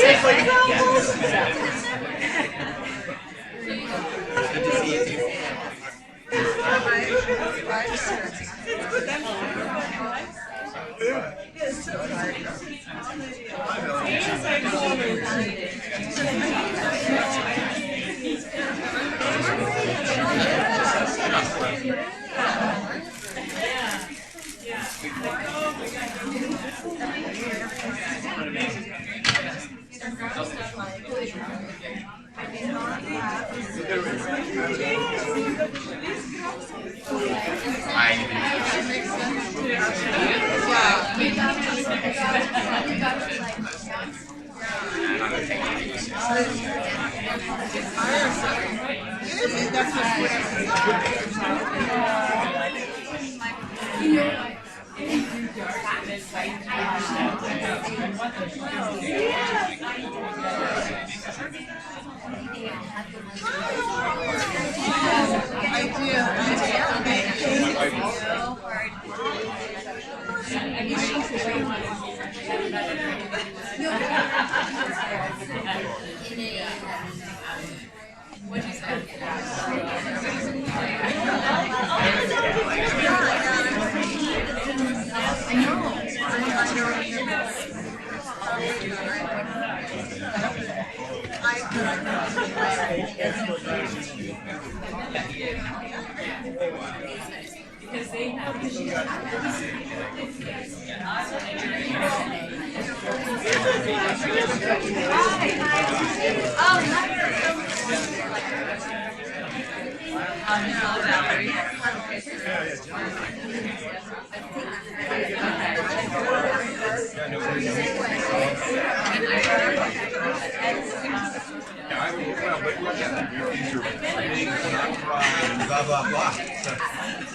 Blah, blah, blah.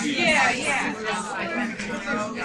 Yeah, yeah.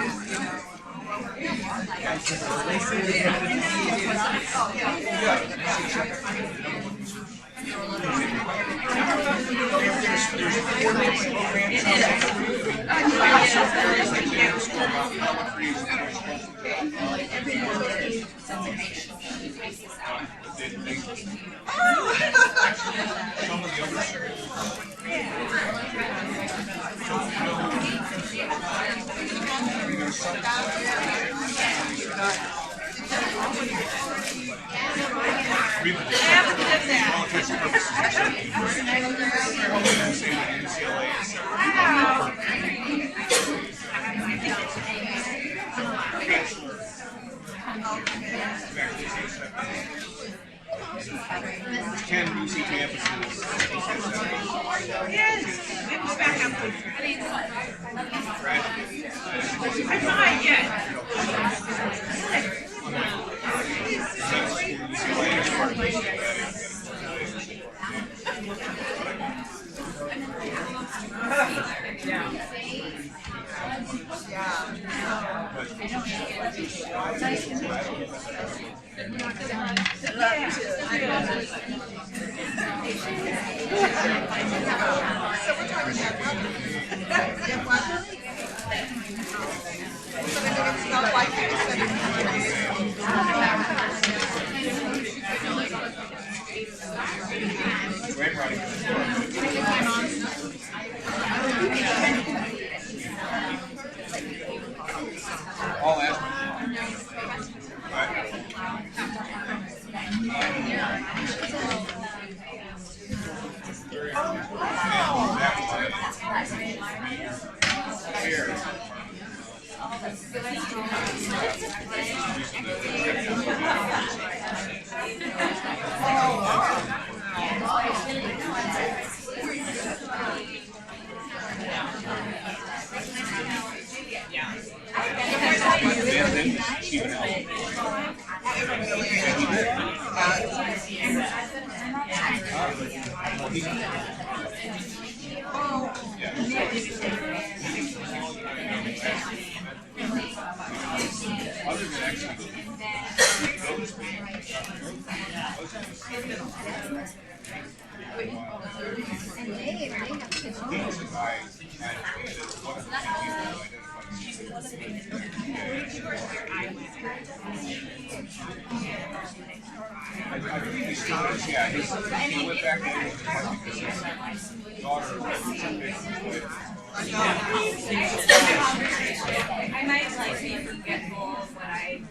10 UC campuses. Yes. Let me go back up. I'm not yet. All that. Yeah, he went back to his daughter. I might like be forgetful of what I.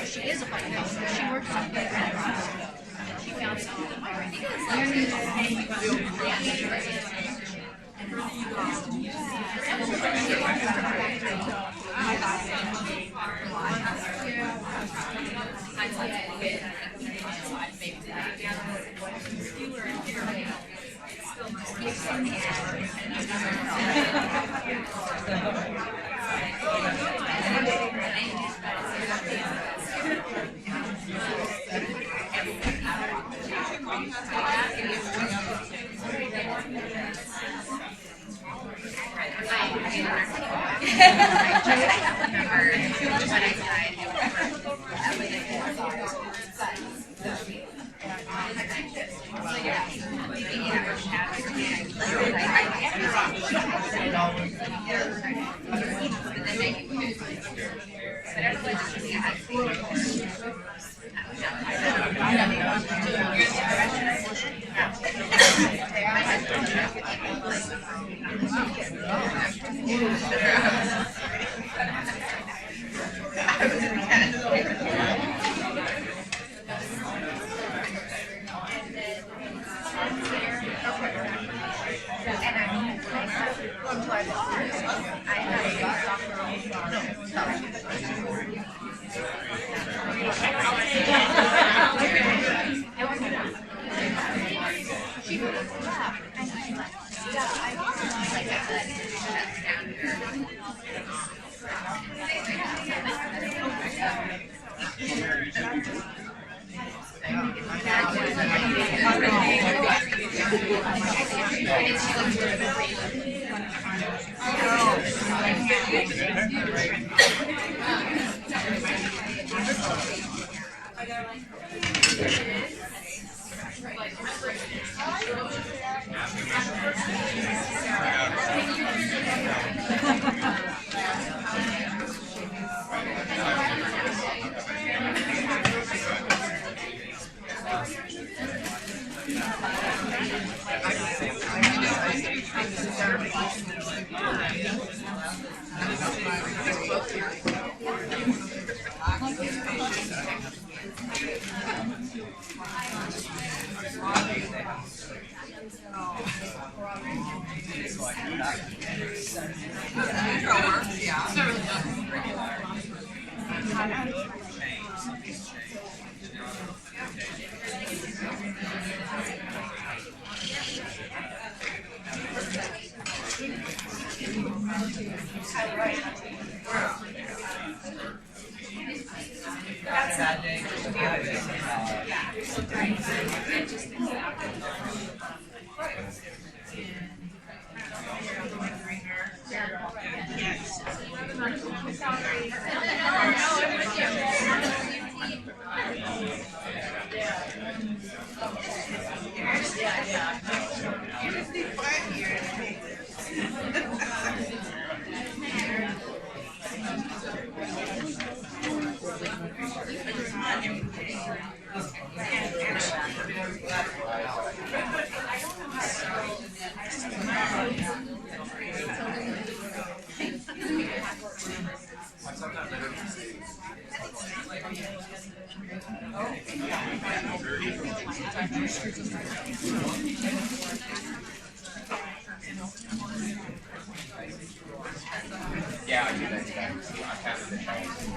She is a biologist. She works on and she found Yeah, I do that exactly. I counted the times.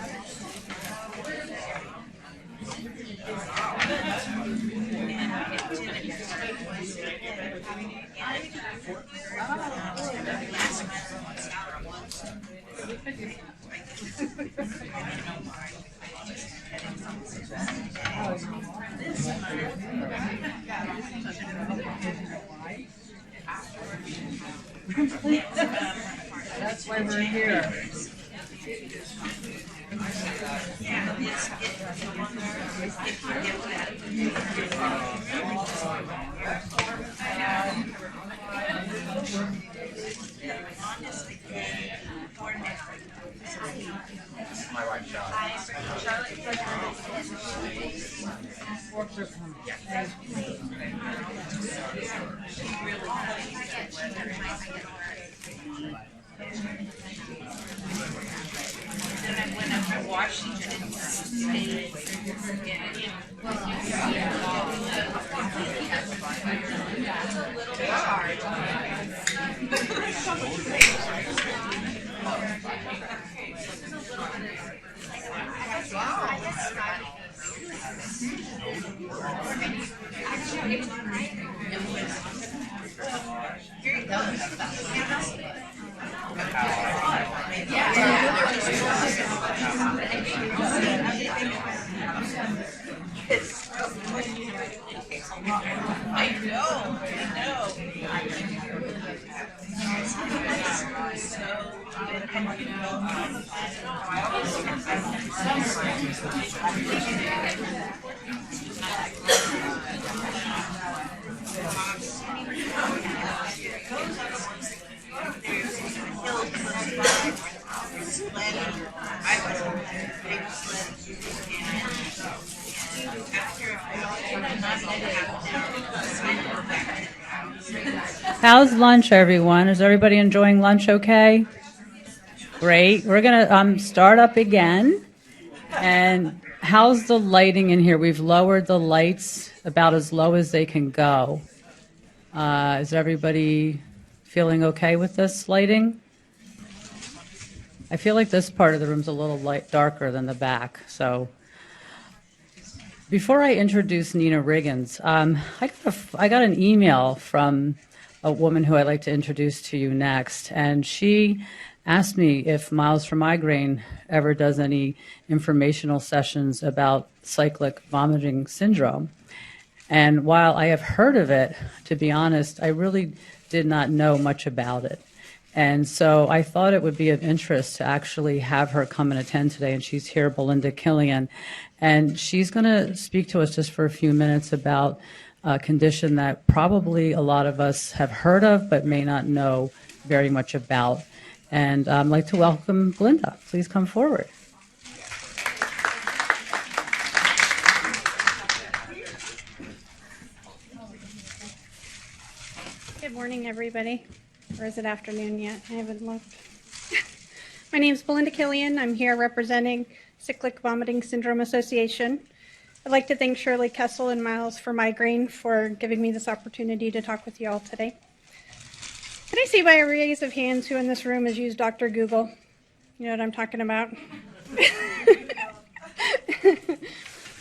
That's why we're here. My wife Charlotte. Then I went up to Washington State. It's a little bit hard. Here you go. I know. How's lunch, everyone? Is everybody enjoying lunch okay? Great. We're going to start up again. And how's the lighting in here? We've lowered the lights about as low as they can go. Is everybody feeling okay with this lighting? I feel like this part of the room's a little darker than the back. So before I introduce Nina Riggins, I got an email from a woman who I'd like to introduce to you next, and she asked me if Miles for Migraine ever does any informational sessions about cyclic vomiting syndrome. And while I have heard of it, to be honest, I really did not know much about it. And so I thought it would be of interest to actually have her come and attend today, and she's here, Belinda Killian. And she's going to speak to us just for a few minutes about a condition that probably a lot of us have heard of but may not know very much about. And I'd like to welcome Belinda. Please come forward. Good morning, everybody. Or is it afternoon yet? I haven't looked. My name is Belinda Killian. I'm here representing Cyclic Vomiting Syndrome Association. I'd like to thank Shirley Kessel and Miles for Migraine for giving me this opportunity to talk with you all today. Can I see by a raise of hands who in this room has used Dr. Google? You know what I'm talking about?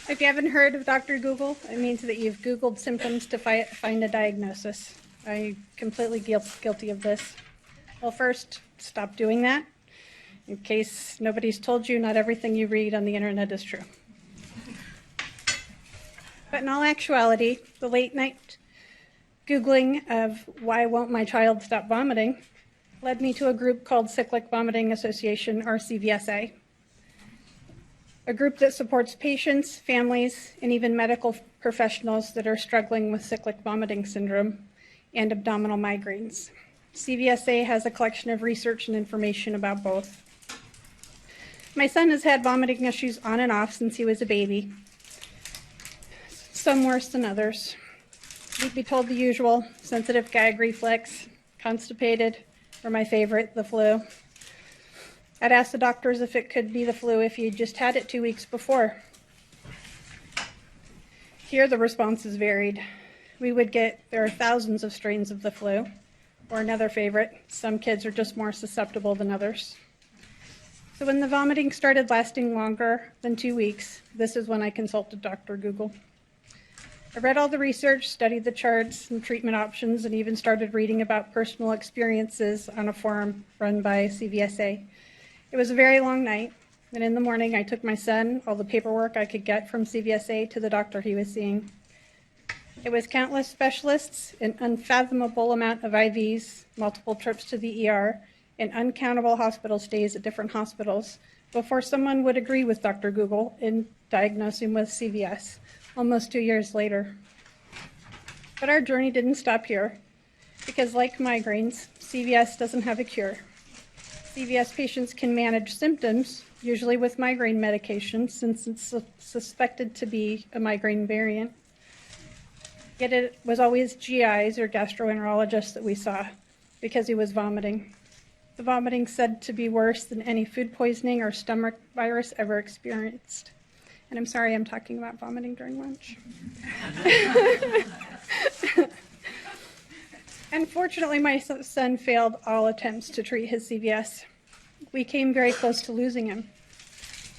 If you haven't heard of Dr. Google, it means that you've Googled symptoms to find a diagnosis. I'm completely guilty of this. Well, first, stop doing that. In case nobody's told you, not everything you read on the internet is true. But in all actuality, the late night Googling of why won't my child stop vomiting led me to a group called Cyclic Vomiting Association, or CVSA, a group that supports patients, families, and even medical professionals that are struggling with cyclic vomiting syndrome and abdominal migraines. CVSA has a collection of research and information about both. My son has had vomiting issues on and off since he was a baby, some worse than others. We'd be told the usual: sensitive gag reflex, constipated, or my favorite, the flu. I'd ask the doctors if it could be the flu if he'd just had it 2 weeks before. Here the responses varied. We would get, there are thousands of strains of the flu, or another favorite, some kids are just more susceptible than others. So when the vomiting started lasting longer than 2 weeks, this is when I consulted Dr. Google. I read all the research, studied the charts and treatment options, and even started reading about personal experiences on a forum run by CVSA. It was a very long night, and in the morning I took my son, all the paperwork I could get from CVSA, to the doctor he was seeing. It was countless specialists, an unfathomable amount of IVs, multiple trips to the ER, and uncountable hospital stays at different hospitals before someone would agree with Dr. Google in diagnosing with CVS, almost 2 years later. But our journey didn't stop here, because like migraines, CVS doesn't have a cure. CVS patients can manage symptoms, usually with migraine medication, since it's suspected to be a migraine variant. Yet it was always GIs or gastroenterologists that we saw, because he was vomiting. The vomiting said to be worse than any food poisoning or stomach virus ever experienced. And I'm sorry I'm talking about vomiting during lunch. Unfortunately, my son failed all attempts to treat his CVS. We came very close to losing him.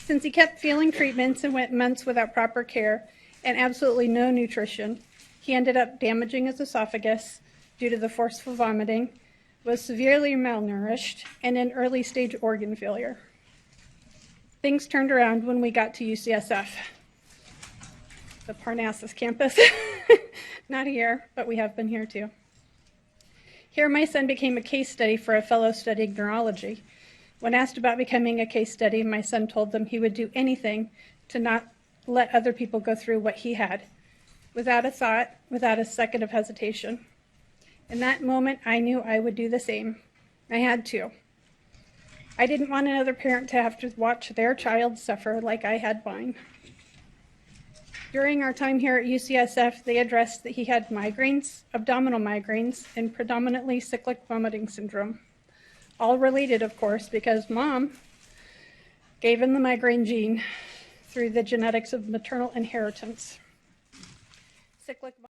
Since he kept failing treatments and went months without proper care and absolutely no nutrition, he ended up damaging his esophagus due to the forceful vomiting, was severely malnourished, and in early stage organ failure. Things turned around when we got to UCSF, the Parnassus campus. Not here, but we have been here too. Here my son became a case study for a fellow studying neurology. When asked about becoming a case study, my son told them he would do anything to not let other people go through what he had, without a thought, without a second of hesitation. In that moment, I knew I would do the same. I had to. I didn't want another parent to have to watch their child suffer like I had mine. During our time here at UCSF, they addressed that he had migraines, abdominal migraines, and predominantly cyclic vomiting syndrome. All related, of course, because mom gave him the migraine gene through the genetics of maternal inheritance. Cyclic